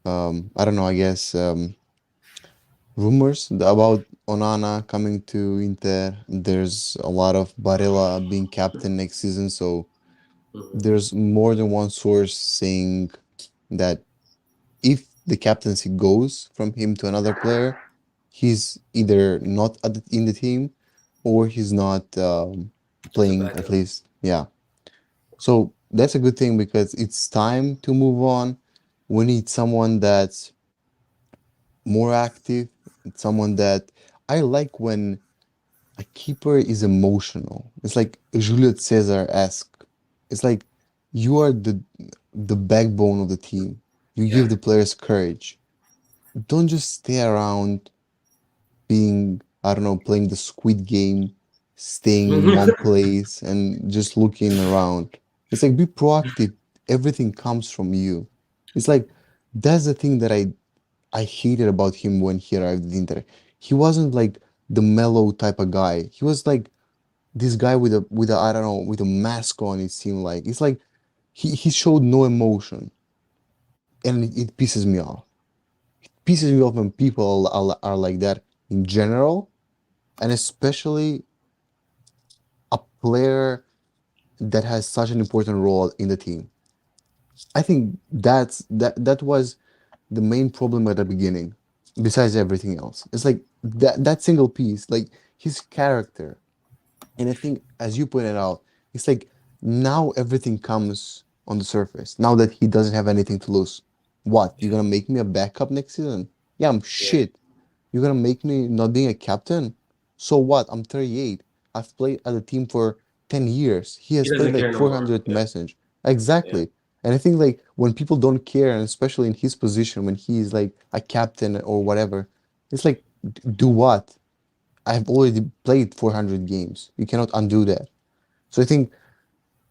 I don't know. I guess rumors about Onana coming to Inter. There's a lot of Barella being captain next season. So there's more than one source saying that if the captaincy goes from him to another player, he's either not in the team or he's not Just a playing at backup. least. Yeah. So that's a good thing because it's time to move on. We need someone that's more active, someone that I like when a keeper is emotional. It's like Julius Caesar-esque. It's like you are the backbone of the team. You give Yeah. the players courage. Don't just stay around being, I don't know, playing the Squid Game, staying in one place and just looking around. It's like be proactive. Everything comes from you. It's like that's the thing that I hated about him when he arrived at Inter. He wasn't like the mellow type of guy. He was like this guy with a I don't know, with a mask on. It seemed like it's like he showed no emotion, and it pisses me off. Pisses me off when people are like that in general, and especially a player that has such an important role in the team. I think that was the main problem at the beginning, besides everything else. It's like that single piece, like his character. And I think, as you pointed out, it's like now everything comes on the surface. Now that he doesn't have anything to lose. What? You're Yeah, gonna make me a backup next season? Yeah, I'm yeah. shit. You're gonna make me not being a captain? So what? I'm 38. I've played at the team for 10 years. He He has played doesn't care like no more. 400 Yeah, message. yeah, Exactly. And I think like when people don't care, and especially in his position, when he's like a captain or whatever, it's like, do what? I've already played 400 games. You cannot undo that. So I think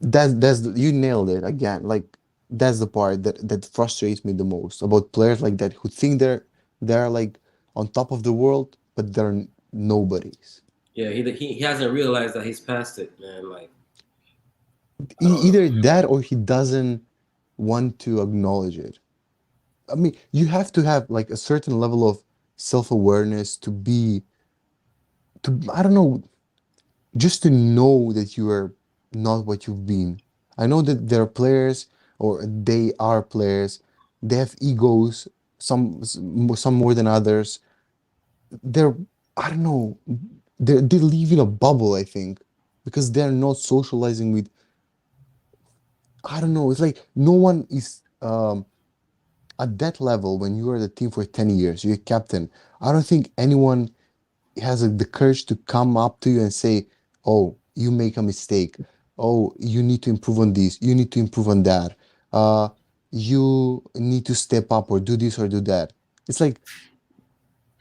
you nailed it again. Like that's the part that frustrates me the most about players like that who think they're like on top of the world, but they're nobodies. yeah. He hasn't realized that he's past it, man. Like I don't know. Either that or he doesn't want to acknowledge it. I mean, you have to have like a certain level of self-awareness to I don't know, just to know that you are not what you've been. I know that there are players, or they are players. They have egos, some more than others. They're I don't know. They live in a bubble. I think because they're not socializing with. I don't know. It's like no one is at that level when you are the team for 10 years. You're captain. I don't think anyone has the courage to come up to you and say, "Oh, you make a mistake. Oh, you need to improve on this. You need to improve on that. Uh, you need to step up or do this or do that." It's like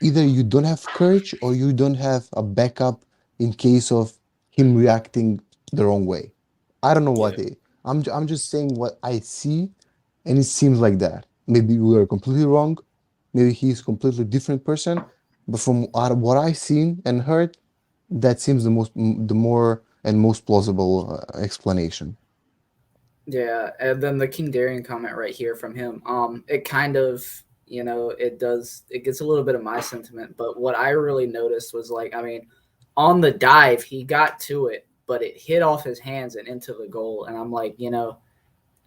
either you don't have courage or you don't have a backup in case of him reacting the wrong way. I don't know Yeah, what it. I'm just saying what I see, and it seems like that. Maybe we are completely wrong. Maybe he's a completely different person. But from what I've seen and heard, that seems the more and most plausible explanation. Yeah, and then the King Darian comment right here from him. It kind of, it gets a little bit of my sentiment, but what I really noticed was like, I mean, on the dive, he got to it, but it hit off his hands and into the goal, and I'm like,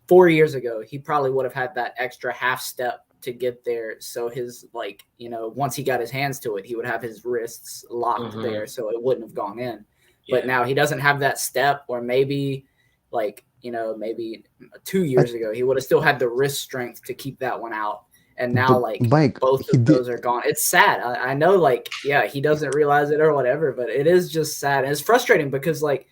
4 years ago, he probably would have had that extra half step to get there. So his like, once he got his hands to it, he would have his wrists locked hmm, there, so it wouldn't have gone in. But yeah, now he doesn't have that step, or maybe like maybe 2 years I, ago he would have still had the wrist strength to keep that one out. And now but like Mike, both he of did. those are gone. It's sad. I know, like, yeah, he doesn't realize it or whatever, but it is just sad and it's frustrating because like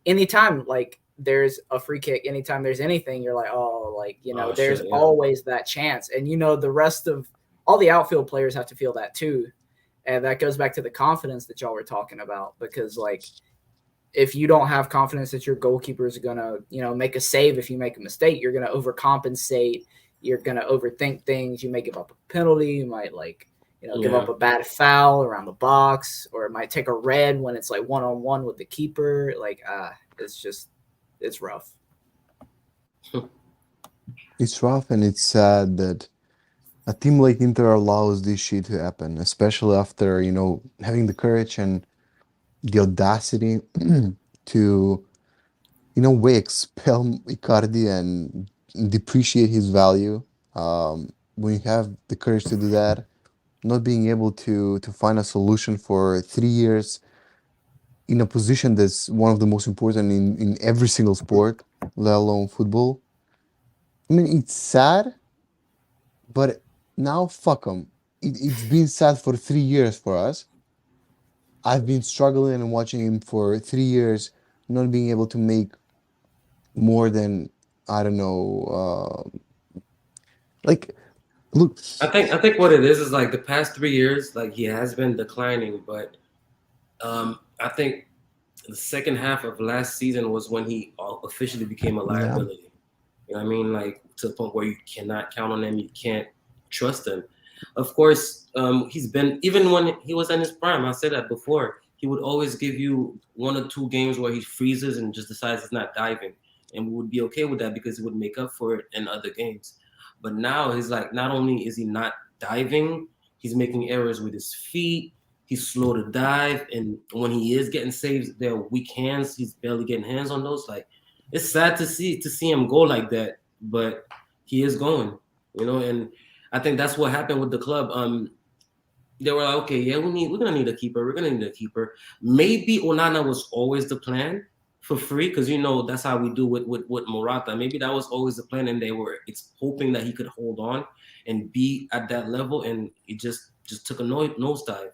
anytime like there's a free kick, anytime there's anything, you're like, oh, like, oh there's shit, yeah, always that chance. And the rest of all the outfield players have to feel that too. And that goes back to the confidence that y'all were talking about, because like if you don't have confidence that your goalkeeper is gonna, make a save, if you make a mistake, you're gonna overcompensate, you're gonna overthink things, you may give up a penalty, you might like, give yeah. up a bad foul around the box, or it might take a red when it's like one on one with the keeper. Like, it's just it's rough. It's rough and it's sad that a team like Inter allows this shit to happen, especially after, having the courage and the audacity to, way expel Icardi and depreciate his value. When you have the courage to do that, not being able to find a solution for 3 years in a position that's one of the most important in every single sport, let alone football. I mean, it's sad, but now fuck him. It's been sad for 3 years for us. I've been struggling and watching him for 3 years, not being able to make more than I don't know. Like, look, I think what it is like the past 3 years, like he has been declining, but I think the second half of last season was when he officially became a yeah, liability. You know what I mean? Like to the point where you cannot count on him, you can't trust him. Of course, he's been even when he was in his prime. I said that before. he would always give you 1 or 2 games where he freezes and just decides he's not diving, and we would be okay with that because it would make up for it in other games. But now he's like, not only is he not diving, he's making errors with his feet. He's slow to dive, and when he is getting saves, they're weak hands. He's barely getting hands on those. Like, it's sad to see him go like that, but he is going, and I think that's what happened with the club. They were like, okay, yeah, we're gonna need a keeper. We're gonna need a keeper. Maybe Onana was always the plan for free, because that's how we do with Morata. Maybe that was always the plan, and they were hoping that he could hold on and be at that level, and it just took a nosedive.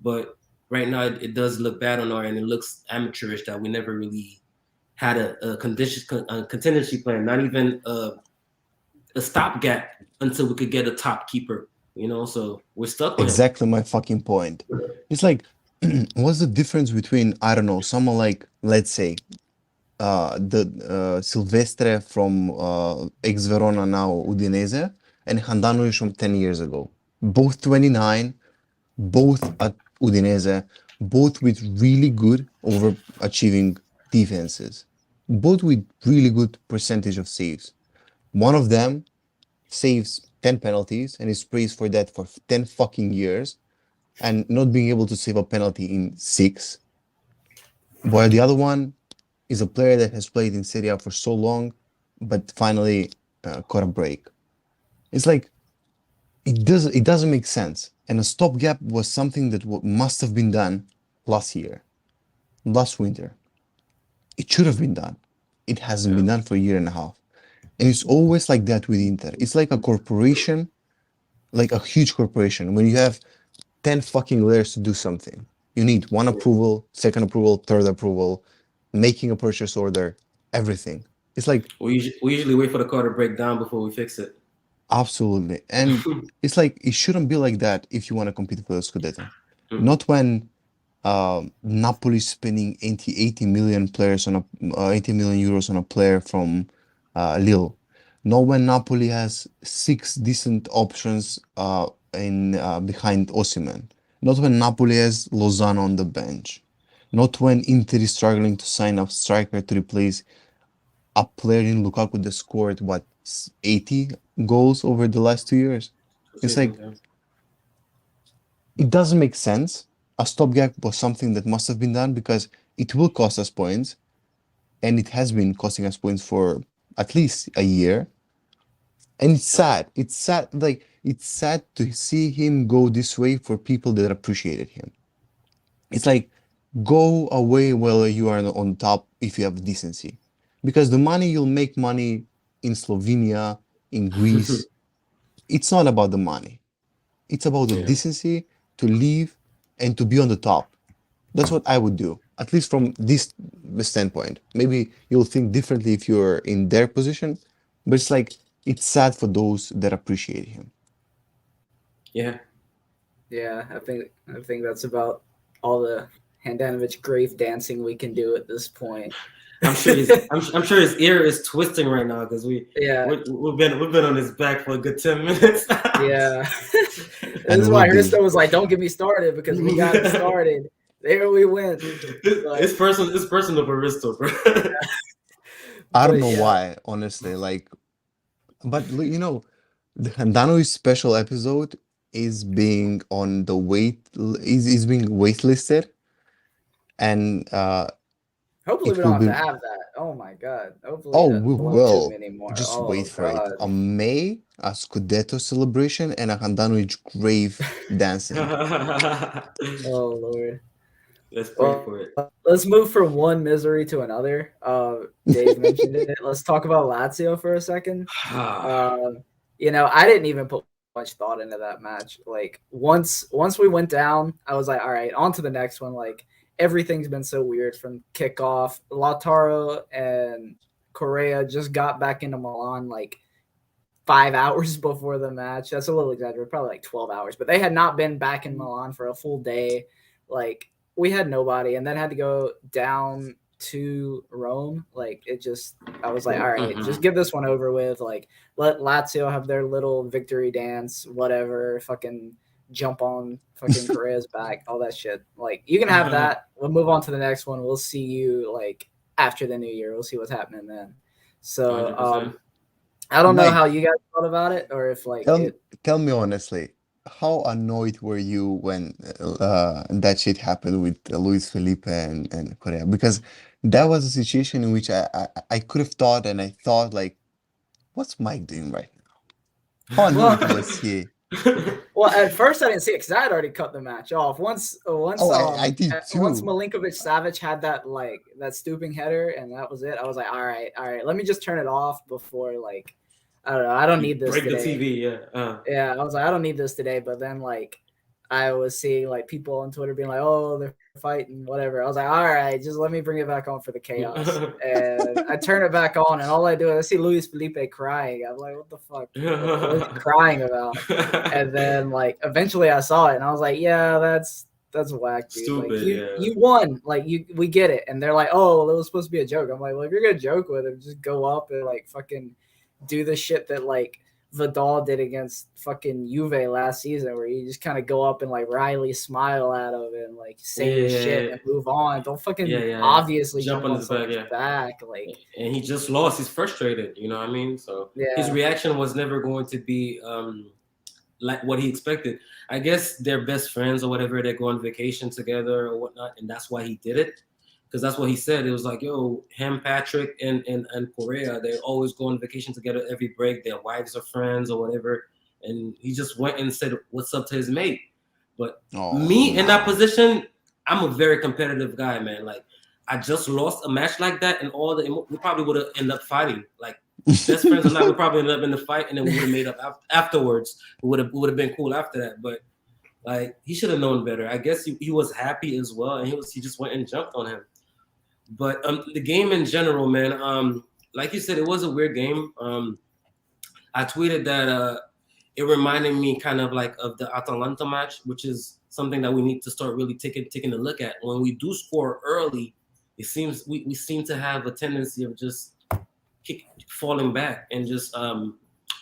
But right now, it does look bad on our end. It looks amateurish that we never really had a contingency plan, not even a stopgap until we could get a top keeper. So we're stuck with him. Exactly my fucking point. It's like, what's the difference between, I don't know, someone like, let's say, the Silvestre from ex Verona, now Udinese, and Handanovic from 10 years ago. Both 29, both at Udinese, both with really good overachieving defenses, both with really good percentage of saves. One of them saves 10 penalties and is praised for that for 10 fucking years, and not being able to save a penalty in 6. While the other one is a player that has played in Serie A for so long, but finally caught a break. It's like, it doesn't make sense. And a stopgap was something that must have been done last year, last winter. It should have been done. It hasn't been done for a year and a half. And it's always like that with Inter. It's like a corporation, like a huge corporation. When you have 10 fucking layers to do something, you need one approval, second approval, third approval, making a purchase order, everything. It's like, We usually wait for the car to break down before we fix it. absolutely. And it's like, it shouldn't be like that if you want to compete for the Scudetto. Not when Napoli spending 80 million players on 80 million euros on a player from Lille. Not when Napoli has 6 decent options in behind Osimhen. Not when Napoli has Lozano on the bench. Not when Inter is struggling to sign a striker to replace a player in Lukaku that scored 80 goals over the last 2 years. It's like, it doesn't make sense. A stopgap was something that must have been done because it will cost us points, and it has been costing us points for at least a year. And it's sad. It's sad. Like, it's sad to see him go this way for people that appreciated him. It's like, go away while you are on top if you have decency. Because the money, you'll make money in Slovenia, in Greece. It's not about the money. It's about the decency to leave and to be on the top. That's what I would do, at least from this standpoint. Maybe you'll think differently if you're in their position, but it's like, it's sad for those that appreciate him. Yeah. Yeah, I think that's about all the Handanovic grave dancing we can do at this point. I'm sure his ear is twisting right now because we've been on his back for a good 10 minutes. Yeah. This is why Hristo was like, "Don't get me started," because we got started. There we went. It's personal for Hristo, bro. I don't know why, honestly. Like, but the Handanovic special episode is being on the is being waitlisted, and hopefully we don't have to have that. Oh my god. Hopefully we will. anymore. Just wait for it. A May, a Scudetto celebration, and a Handanovic grave dancing. Oh Lord. Let's pray for it. Let's move from one misery to another. Dave mentioned it. Let's talk about Lazio for a second. I didn't even put much thought into that match. Like once we went down, I was like, all right, on to the next one. Like everything's been so weird from kickoff. Lautaro and Correa just got back into Milan like 5 hours before the match. That's a little exaggerated, probably like 12 hours, but they had not been back in Milan for a full day. Like we had nobody, and then had to go down to Rome. Like I was like, all right, just give this one over with. Like let Lazio have their little victory dance, whatever. Fucking jump on fucking Correa's back, all that shit. Like, you can have that. We'll move on to the next one. We'll see you like after the new year. We'll see what's happening then. So, 100%. I don't know Mike, how you guys thought about it, or if like tell it. tell me honestly, how annoyed were you when that shit happened with Luis Felipe and Correa? Because that was a situation in which I could have thought, and I thought like, what's Mike doing right now? How Well, annoyed was he? well, at first I didn't see it because I had already cut the match off. Oh, I did Once too. Milinkovic Savic had that stooping header, and that was it. I was like, all right, let me just turn it off before like, I don't know, I don't You need this break the today. TV, yeah. Yeah, I was like, I don't need this today. But then like, I was seeing like people on Twitter being like, oh, they're fighting, whatever. I was like, all right, just let me bring it back on for the chaos. And I turn it back on, and all I do is I see Luis Felipe crying. I'm like, what the fuck? What is he crying about? And then like eventually I saw it, and I was like, yeah, that's whack, dude. Like, Stupid, yeah. you won. Like, we get it. And they're like, oh, it was supposed to be a joke. I'm like, well, if you're gonna joke with it, just go up and like fucking do the shit that like Vidal did against fucking Juve last season, where you just kind of go up and like Riley smile at him and like say your shit Yeah, and move on. Don't yeah, fucking yeah, yeah. obviously Jump jump on on his back, someone's yeah. back. Like, And he just lost. He's frustrated, you know what I mean? So his yeah, reaction was never going to be like what he expected. I guess they're best friends or whatever. They go on vacation together or whatnot, and that's why he did it. Because that's what he said. It was like, yo, him, Patrick, and Correa, they always go on vacation together every break. Their wives are friends or whatever. And he just went and said, what's up to his mate. But Oh me in that no. position, I'm a very competitive guy, man. Like, I just lost a match like that, and we probably would have ended up fighting. Like, best friends or not, we probably ended up in the fight, and then we would have made up afterwards. We would have been cool after that. But like, he should have known better. I guess he was happy as well, and he just went and jumped on him. But the game in general, man, like you said, it was a weird game. I tweeted that it reminded me kind of like of the Atalanta match, which is something that we need to start really taking a look at. When we do score early, it seems we seem to have a tendency of just falling back and just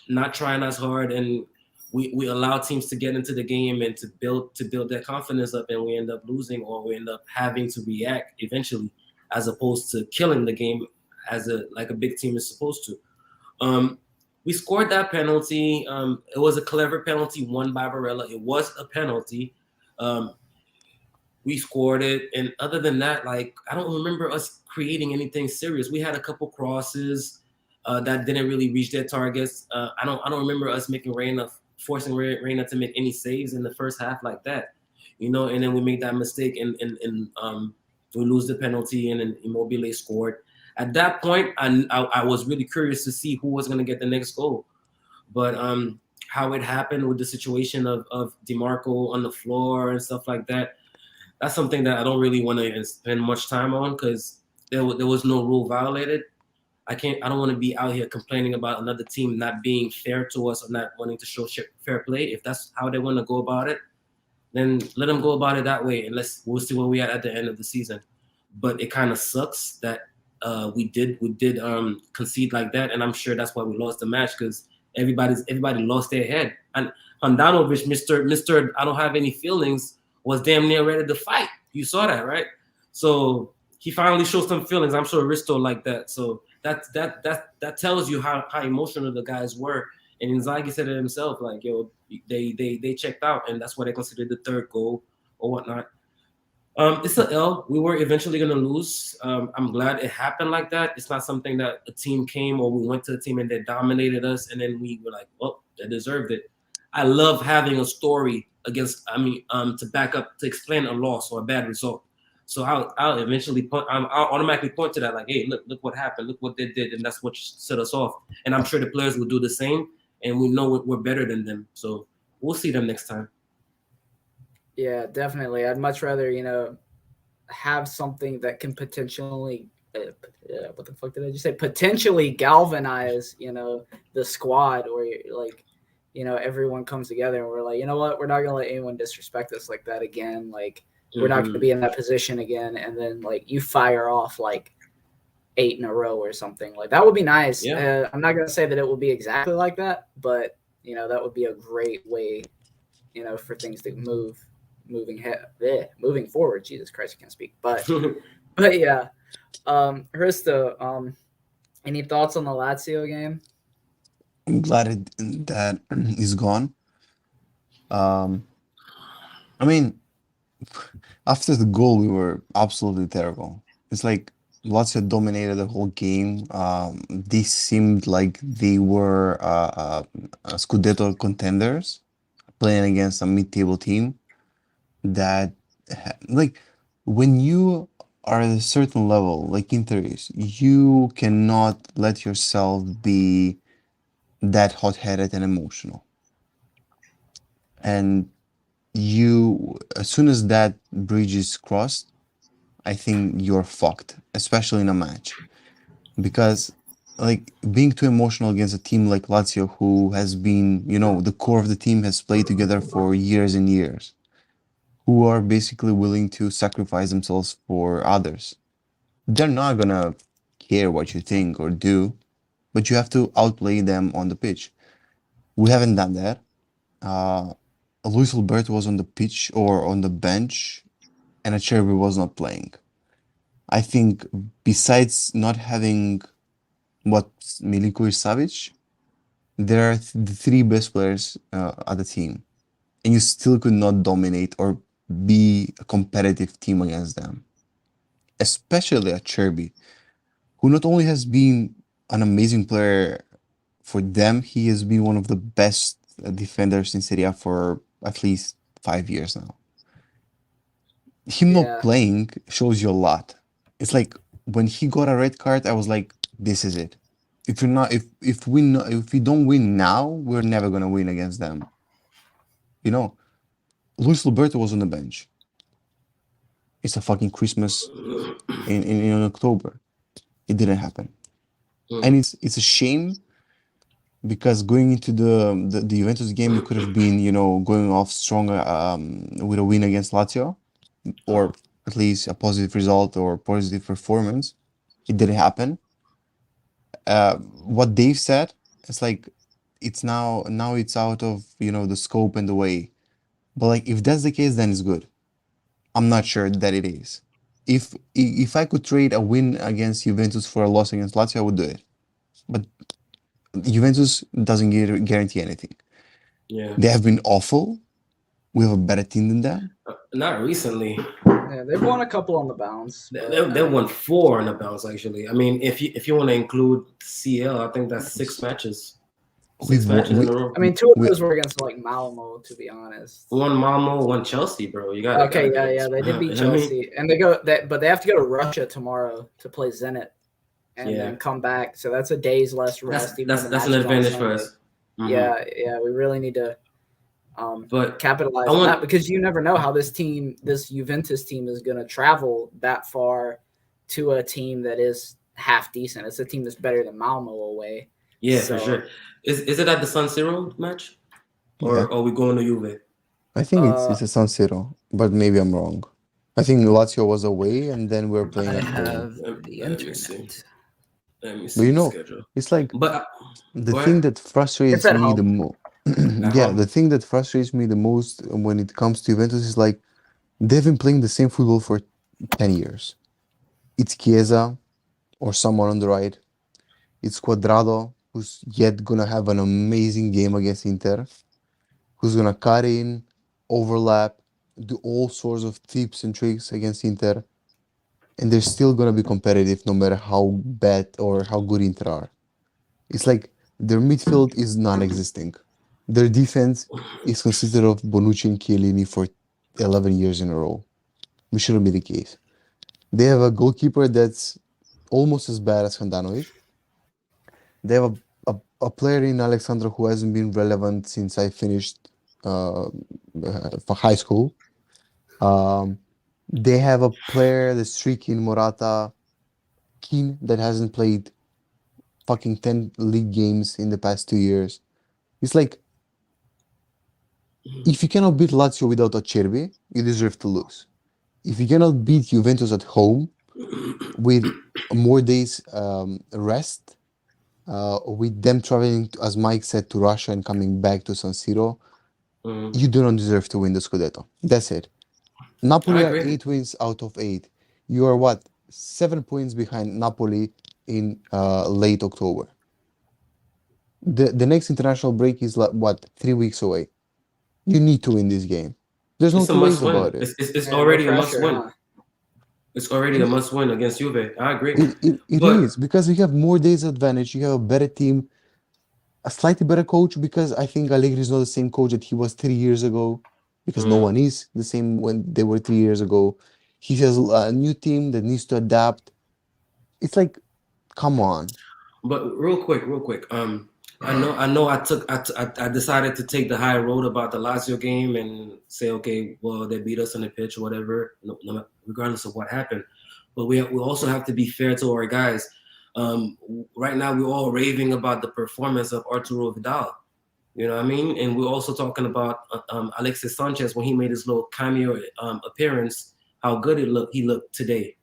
not trying as hard, and we allow teams to get into the game and to build their confidence up, and we end up losing, or we end up having to react eventually, as opposed to killing the game as a big team is supposed to. We scored that penalty. It was a clever penalty won by Barella. It was a penalty. Um, we scored it, and other than that, like, I don't remember us creating anything serious. We had a couple crosses that didn't really reach their targets. I don't remember us forcing Reina to make any saves in the first half like that, And then we made that mistake, and we lose the penalty, and then Immobile scored. At that point, I was really curious to see who was going to get the next goal. But how it happened with the situation of DeMarco on the floor and stuff like that, that's something that I don't really want to even spend much time on, because there was no rule violated. I don't want to be out here complaining about another team not being fair to us or not wanting to show fair play. If that's how they want to go about it, then let them go about it that way, and we'll see where we at the end of the season. But it kind of sucks that we did concede like that, and I'm sure that's why we lost the match, because everybody lost their head. And Handanovic, Mr. I don't have any feelings, was damn near ready to fight. You saw that, right? So he finally showed some feelings. I'm sure Hristo like that. So that tells you how emotional the guys were. And Inzaghi said it himself, like, yo, they checked out, and that's why they considered the third goal or whatnot. It's an L. We were eventually going to lose. I'm glad it happened like that. It's not something that a team came or we went to the team and they dominated us, and then we were like, well, they deserved it. I love having a story to back up, to explain a loss or a bad result. So I'll eventually I'll automatically point to that, like, hey, look what happened, look what they did, and that's what set us off. And I'm sure the players will do the same, and we know we're better than them. So we'll see them next time. yeah, definitely. I'd much rather have something that can potentially what the fuck did I just say? Potentially galvanize the squad, where like everyone comes together and we're like, you know what, we're not gonna let anyone disrespect us like that again. Like, we're not gonna be in that position again. And then like you fire off like 8 in a row or something. Like, that would be nice. Yeah. I'm not gonna say that it will be exactly like that, but that would be a great way for things to moving forward. Jesus Christ, I can't speak. But yeah, Hristo, any thoughts on the Lazio game? I'm glad that is gone. Um, I mean, after the goal, we were absolutely terrible. It's like Lazio dominated the whole game. They seemed like they were Scudetto contenders playing against a mid-table team that, like, when you are at a certain level, like Inter is, you cannot let yourself be that hot-headed and emotional. And as soon as that bridge is crossed, I think you're fucked, especially in a match. Because like being too emotional against a team like Lazio, who has been, the core of the team has played together for years and years, who are basically willing to sacrifice themselves for others. They're not gonna care what you think or do, but you have to outplay them on the pitch. We haven't done that. Uh, Luis Alberto was on the pitch or on the bench, and Acerbi was not playing. I think besides not having what Milinkovic Savic, there are the three best players at the team, and you still could not dominate or be a competitive team against them. Especially at Cherby, who not only has been an amazing player for them, he has been one of the best defenders in Serie A for at least 5 years now. Him not Yeah, playing shows you a lot. It's like when he got a red card, I was like, this is it. If we don't win now, we're never gonna win against them. You know, Luis Alberto was on the bench. It's a fucking Christmas in October. It didn't happen, and it's a shame because going into the Juventus game, we could have been going off stronger with a win against Lazio, or at least a positive result or positive performance. It didn't happen. What Dave said, it's like now it's out of the scope and the way. But like if that's the case, then it's good. I'm not sure that it is. If I could trade a win against Juventus for a loss against Lazio, I would do it. But Juventus doesn't guarantee anything. Yeah. They have been awful. We have a better team than them. Not recently. yeah, they've won a couple on the bounce. They won 4 on the bounce actually. I mean, if you want to include CL, I think that's 6 matches. We've Six matches in a row. I mean, two of we those were against like Malmo, to be honest. One Malmo, one Chelsea, bro. You got Okay, yeah, they did beat I mean, Chelsea, and but they have to go to Russia tomorrow to play Zenit, and then come back. So that's a day's less rest. that's an advantage for us. Mm-hmm. Yeah, we really need to but capitalize on that because you never know how this Juventus team is going to travel that far to a team that is half decent. It's a team that's better than Malmo away. Yeah, for sure. Is it at the San Siro match, or are we going to Juve? I think it's a San Siro, but maybe I'm wrong. I think Lazio was away, and then we're playing at home. The internet. Let me But see the schedule. it's like But the thing that frustrates me the most. The thing that frustrates me the most when it comes to Juventus is like they've been playing the same football for 10 years. It's Chiesa or someone on the right. It's Quadrado, who's yet gonna have an amazing game against Inter, who's gonna cut in, overlap, do all sorts of tips and tricks against Inter, and they're still gonna be competitive no matter how bad or how good Inter are. It's like their midfield is non-existing. Their defense is consisted of Bonucci and Chiellini for 11 years in a row, which shouldn't be the case. They have a goalkeeper that's almost as bad as Handanovic. They have a player in Alexandra who hasn't been relevant since I finished for high school. They have a player that's streaky in Morata, Keane, that hasn't played fucking 10 league games in the past 2 years. It's like, if you cannot beat Lazio without Acerbi, you deserve to lose. If you cannot beat Juventus at home with more days rest, with them traveling, as Mike said, to Russia and coming back to San Siro, You do not deserve to win the Scudetto. That's it. I Napoli are agree. 8 wins out of 8. You are what? 7 points behind Napoli in late October. The next international break is like what, 3 weeks away. You need to win this game. There's no It's a two ways must win. about it. It's Yeah, no already a must pressure, win. huh? It's already a And must win against Juve. I agree. it But is because you have more days advantage. You have a better team, a slightly better coach because I think Allegri is not the same coach that he was 3 years ago because no mm, one is the same when they were 3 years ago. He has a new team that needs to adapt. It's like, come on. but real quick. I decided to take the high road about the Lazio game and say, okay, well, they beat us on the pitch or whatever, regardless of what happened. But we also have to be fair to our guys. Um, right now, we're all raving about the performance of Arturo Vidal. You know what I mean? And we're also talking about Alexis Sanchez when he made his little cameo appearance. How good he looked today.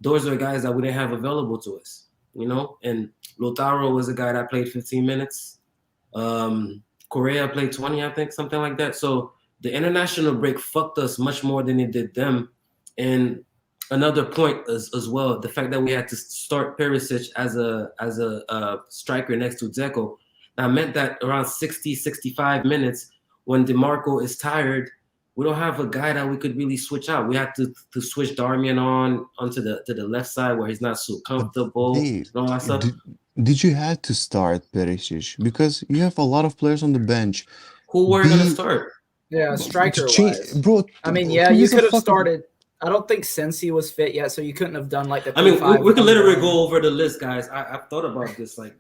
Those are guys that we didn't have available to us. And Lotaro was a guy that played 15 minutes. Correa played 20, I think, something like that. So the international break fucked us much more than it did them. And another point as well, the fact that we had to start Perisic as a striker next to Dzeko. That meant that around 60, 65 minutes, when DeMarco is tired, we don't have a guy that we could really switch out. We have to switch Darmian onto the left side where he's not so But comfortable Dave, and all that stuff. did you have to start Perisic? Because you have a lot of players on the bench. Who were gonna Be start? Yeah, striker change, wise. bro. I mean, yeah, Who you is a could have fucking started. I don't think Sensi was fit yet, so you couldn't have done like the I mean, three five we could one literally one. go over the list, guys. I've thought about this. Like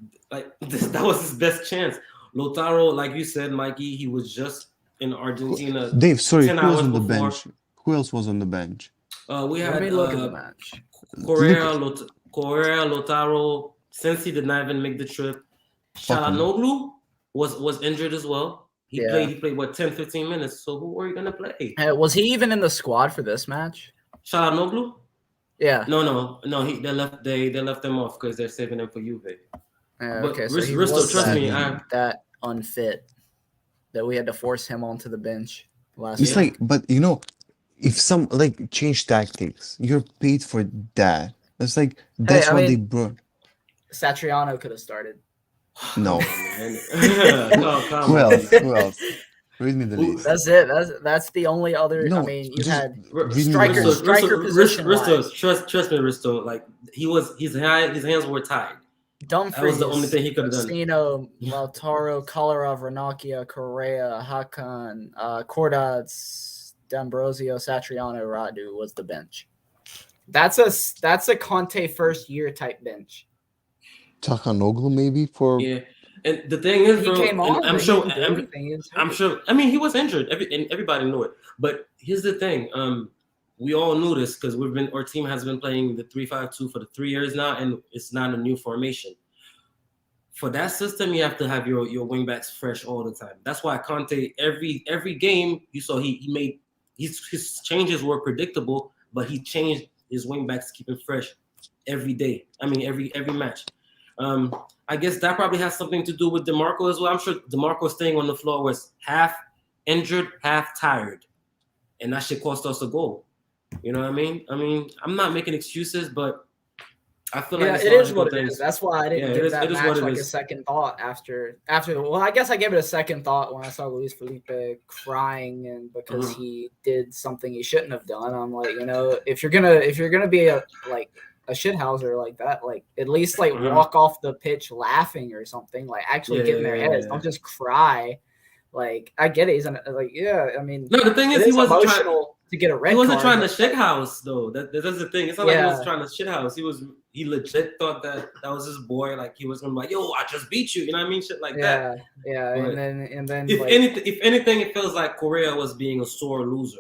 this, that was his best chance. Lotaro, like you said, Mikey, he was just in Argentina Dave? Sorry, 10 who was hours on the before. bench? Who else was on the bench? We Let had me look at the match. Look, Correa, Lotaro. Sensi did not even make the trip. fuck 'em. Shalanoglu was injured as well. He Yeah. played what 10, 15 minutes. So who are you gonna play? Was he even in the squad for this match? Shalanoglu? Yeah. No. They left them off because they're saving them for Juve. But Okay, so he Hristo, was trust me, that unfit that we had to force him onto the bench last It's Yeah. week. like, but you know, if some like change tactics, you're paid for that. It's like Hey, that's I what they mean, brought. Satriano could have started. No. No, come Who on, else? man. Who else? Read me the Who- list. That's it. That's the only other. I No, mean, you just had read me the whole. striker position wise. Trust me, Hristo. Like his hands were tied. That was the only Dumfries, thing he could have done. Casino, Lautaro, Kolarov, Ranocchia, Correa, Hakan, Cordats, D'Ambrosio, Satriano, Radu was the bench. That's a Conte first year type bench. Takanoglu maybe for Yeah, and the thing is, He bro, came on, and I'm but he sure, didn't do anything. He was I'm hurt. sure. I mean, he was injured. And everybody knew it. But here's the thing. We all knew this because our team has been playing the 3-5-2 for the 3 years now, and it's not a new formation. For that system, you have to have your wingbacks fresh all the time. That's why Conte every game you saw he made his changes were predictable, but he changed his wingbacks to keep him fresh every day. I mean every match. I guess that probably has something to do with DeMarco as well. I'm sure DeMarco staying on the floor was half injured, half tired, and that should cost us a goal. You know what I mean? I'm not making excuses, but I feel like Yeah, it's it is logical what it things. is. That's why I didn't Yeah, give that it is match what it like a is. second thought after. Well, I guess I gave it a second thought when I saw Luis Felipe crying and because he did something he shouldn't have done. I'm like, if you're gonna be a shithouser like that, like at least like walk off the pitch laughing or something, like actually get in their heads. Don't just cry. Like I get it. He's I mean, No, the thing is, it he is wasn't emotional to get a red He wasn't card, trying to but, shit house though. That's the thing. It's not like he was trying to shit house. He legit thought that was his boy. Like he was gonna be like, yo, I just beat you. You know what I mean? Shit like that. Yeah. But And then if like, anything, it feels like Correa was being a sore loser.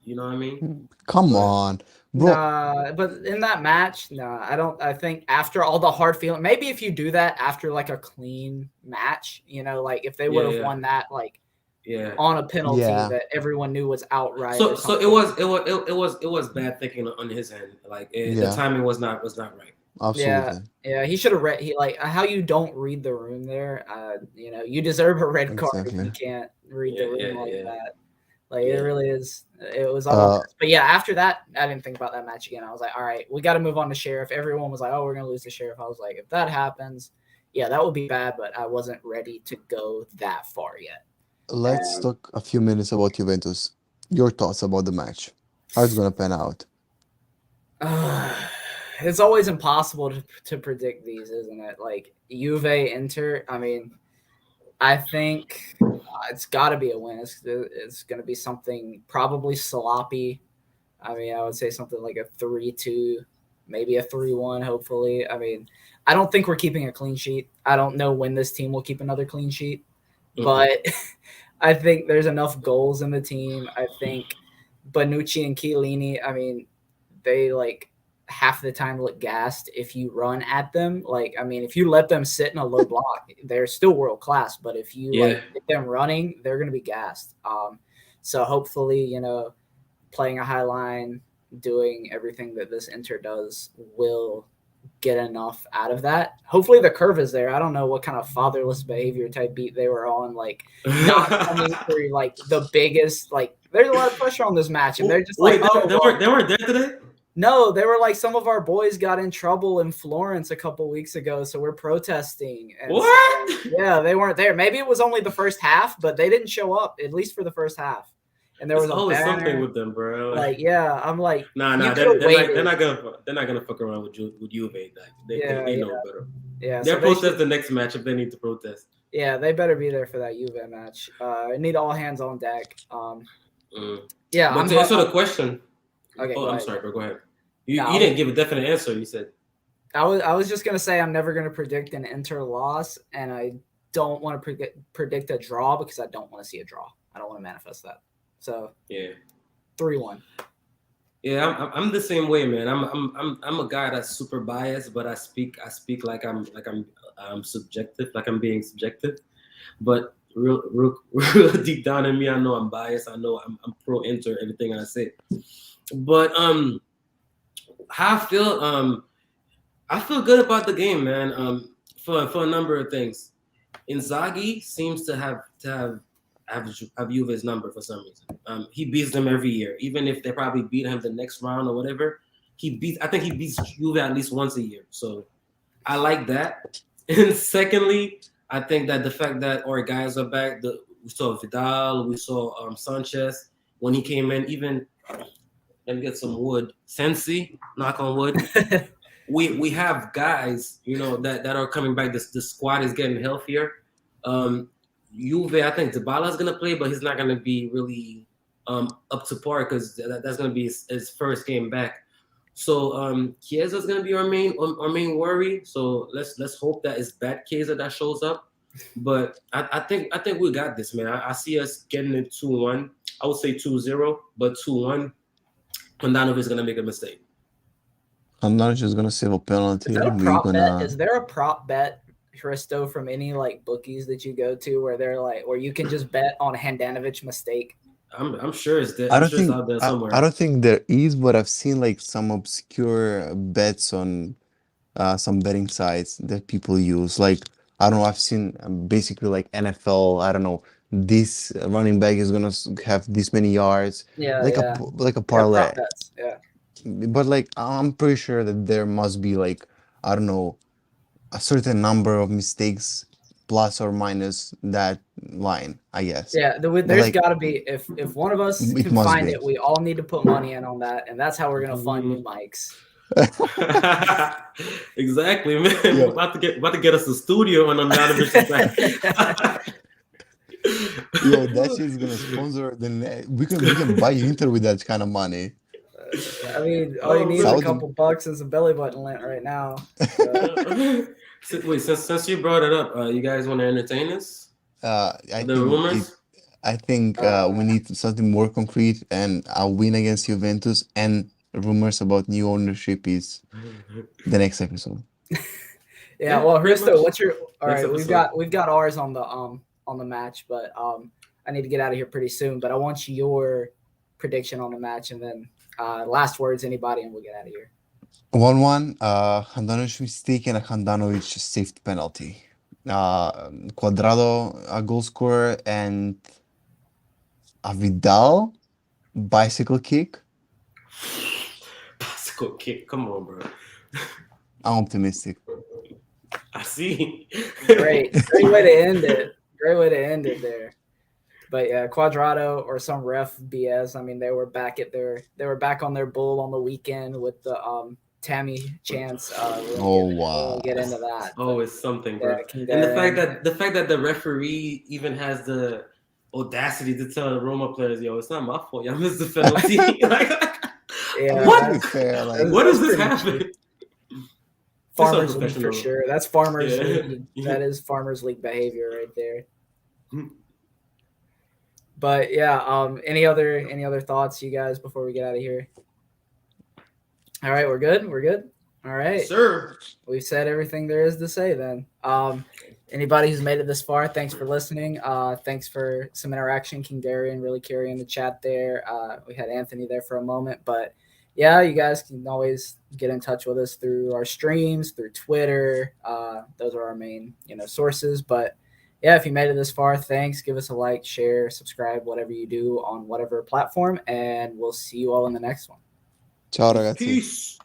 You know what I mean? come But- on, bro. nah, but in that match, I don't. I think after all the hard feeling, maybe if you do that after like a clean match, like if they would have won that, like on a penalty Yeah. that everyone knew was outright. So it was bad thinking on his end. Like the timing was not right. Yeah, Absolutely. yeah, he should have read. He like how you don't read the room there. You deserve a red card if you Exactly. can't read the Yeah, room yeah, like yeah, that. Like it yeah. really is. It was all. Uh, But yeah, after that, I didn't think about that match again. I was like, all right, we got to move on to Sheriff. Everyone was like, oh, we're gonna lose to Sheriff. I was like, if that happens, yeah, that would be bad. But I wasn't ready to go that far yet. let's talk a few minutes about Juventus. Your thoughts about the match? How it's gonna pan out? It's always impossible to predict these, isn't it? Like Juve, Inter. I mean, I think it's got to be a win. It's going to be something probably sloppy. I mean, I would say something like a 3-2, maybe a 3-1, hopefully. I mean, I don't think we're keeping a clean sheet. I don't know when this team will keep another clean sheet, Mhm. but I think there's enough goals in the team. I think Bonucci and Chiellini, I mean, they like half the time look gassed if you run at them. Like, I mean, if you let them sit in a low block, they're still world class. But if you Yeah. like get them running, they're gonna be gassed. So hopefully, playing a high line, doing everything that this Inter does will get enough out of that. Hopefully the curve is there. I don't know what kind of fatherless behavior type beat they were on, like not coming through like the biggest like there's a lot of pressure on this match and they're just like, Wait, oh well, they weren't there today. no, they were like some of our boys got in trouble in Florence a couple weeks ago, so we're protesting. And What? so, yeah, they weren't there. Maybe it was only the first half, but they didn't show up at least for the first half. And there There's was a always something banner. with them, bro. Like, yeah, I'm like, Nah, you nah, could have they're waited. not gonna fuck around with Juve. Like, Yeah, they yeah, know better. yeah. They'll So they protest should. the next match if they need to protest. Yeah, they better be there for that Juve match. I need all hands on deck. Mm. Yeah, But I'm. to answer the question, Okay, oh, go I'm ahead. sorry, bro. Go ahead. No, You didn't give a definite answer. You said I was just gonna say I'm never gonna predict an Inter loss, and I don't want to predict a draw because I don't want to see a draw. I don't want to manifest that. So yeah. 3-1. Yeah, I'm the same way, man. I'm a guy that's super biased, but I speak like I'm subjective, like I'm being subjective. But real deep down in me, I know I'm biased. I know I'm pro Inter everything I say. But how I feel good about the game, man. For a number of things. Inzaghi seems to have Juve's number for some reason. He beats them every year, even if they probably beat him the next round or whatever. I think he beats Juve at least once a year. So I like that. And secondly, I think that the fact that our guys are back, we saw Vidal, we saw Sanchez when he came in. Even let me get some wood. Sensi, knock on wood. We have guys, that are coming back. The squad is getting healthier. Juve, I think Dybala is gonna play, but he's not gonna be really up to par because that's gonna be his first game back. So Chiesa is gonna be our main worry. So let's hope that it's bad Chiesa that shows up. But I think we got this, man. I see us getting it 2-1. I would say 2-0, but 2-1. Pandanovic is gonna make a mistake. I'm not just gonna save a Is penalty, that a and we're prop bet? gonna. Is there a prop bet, Hristo, from any like bookies that you go to where they're like, where you can just bet on Handanovic mistake? I'm sure it's there. I I'm don't sure it's think out there I somewhere. don't think there is, but I've seen like some obscure bets on some betting sites that people use. Like I don't know, I've seen basically like NFL. I don't know, this running back is gonna have this many yards, Yeah, like yeah, like a yeah. Prop parlay. bets. Yeah. But like I'm pretty sure that there must be like I don't know a certain number of mistakes plus or minus that line, I guess. Yeah, But there's like got to be if one of us it can must find be. it, we all need to put money in on that, and that's how we're gonna fund new Mhm. mics. Exactly, man. We're Yo, about to get us a studio and Anonymous is back. yo, that shit is gonna sponsor we can buy Inter with that kind of money. I mean, all you Oh need is a man. Saudi, couple bucks and some belly button lint right now. So, Wait, since you brought it up, you guys want to entertain us? I The think rumors? we uh, need something more concrete, and a win against Juventus and rumors about new ownership is the next episode. yeah. Yeah, Well, pretty much. Hristo, what's your? All Next right, episode. we've got ours on the match, but I need to get out of here pretty soon. But I want your prediction on the match, and then last words, anybody, and we'll get out of here. 1-1. Handanovic mistake and a Handanovic saved penalty. Cuadrado a goal scorer and a Vidal bicycle kick. Bicycle kick. Come on, bro. I'm optimistic. I see. Great way to end it. Great way to end it there. But yeah, Quadrado or some ref BS. I mean, they were back on their bull on the weekend with the Tammy chance. We'll get into that. Oh, it's something, bro. Yeah, And the fact that the referee even has the audacity to tell the Roma players, "Yo, it's not my fault. Y'all missed the penalty." Yeah, what? Fair, What does this happen? Farmers League for sure. That's Farmers Yeah. League. That is Farmers League behavior right there. But yeah, any other thoughts, you guys, before we get out of here? All right, we're good. All right, Sir. We've said everything there is to say. Then, anybody who's made it this far, thanks for listening. Thanks for some interaction, King Darian, really carrying the chat there. We had Anthony there for a moment, but yeah, you guys can always get in touch with us through our streams, through Twitter. Those are our main, sources. But yeah, if you made it this far, thanks. Give us a like, share, subscribe, whatever you do on whatever platform, and we'll see you all in the next one. Ciao, ragazzi. Peace.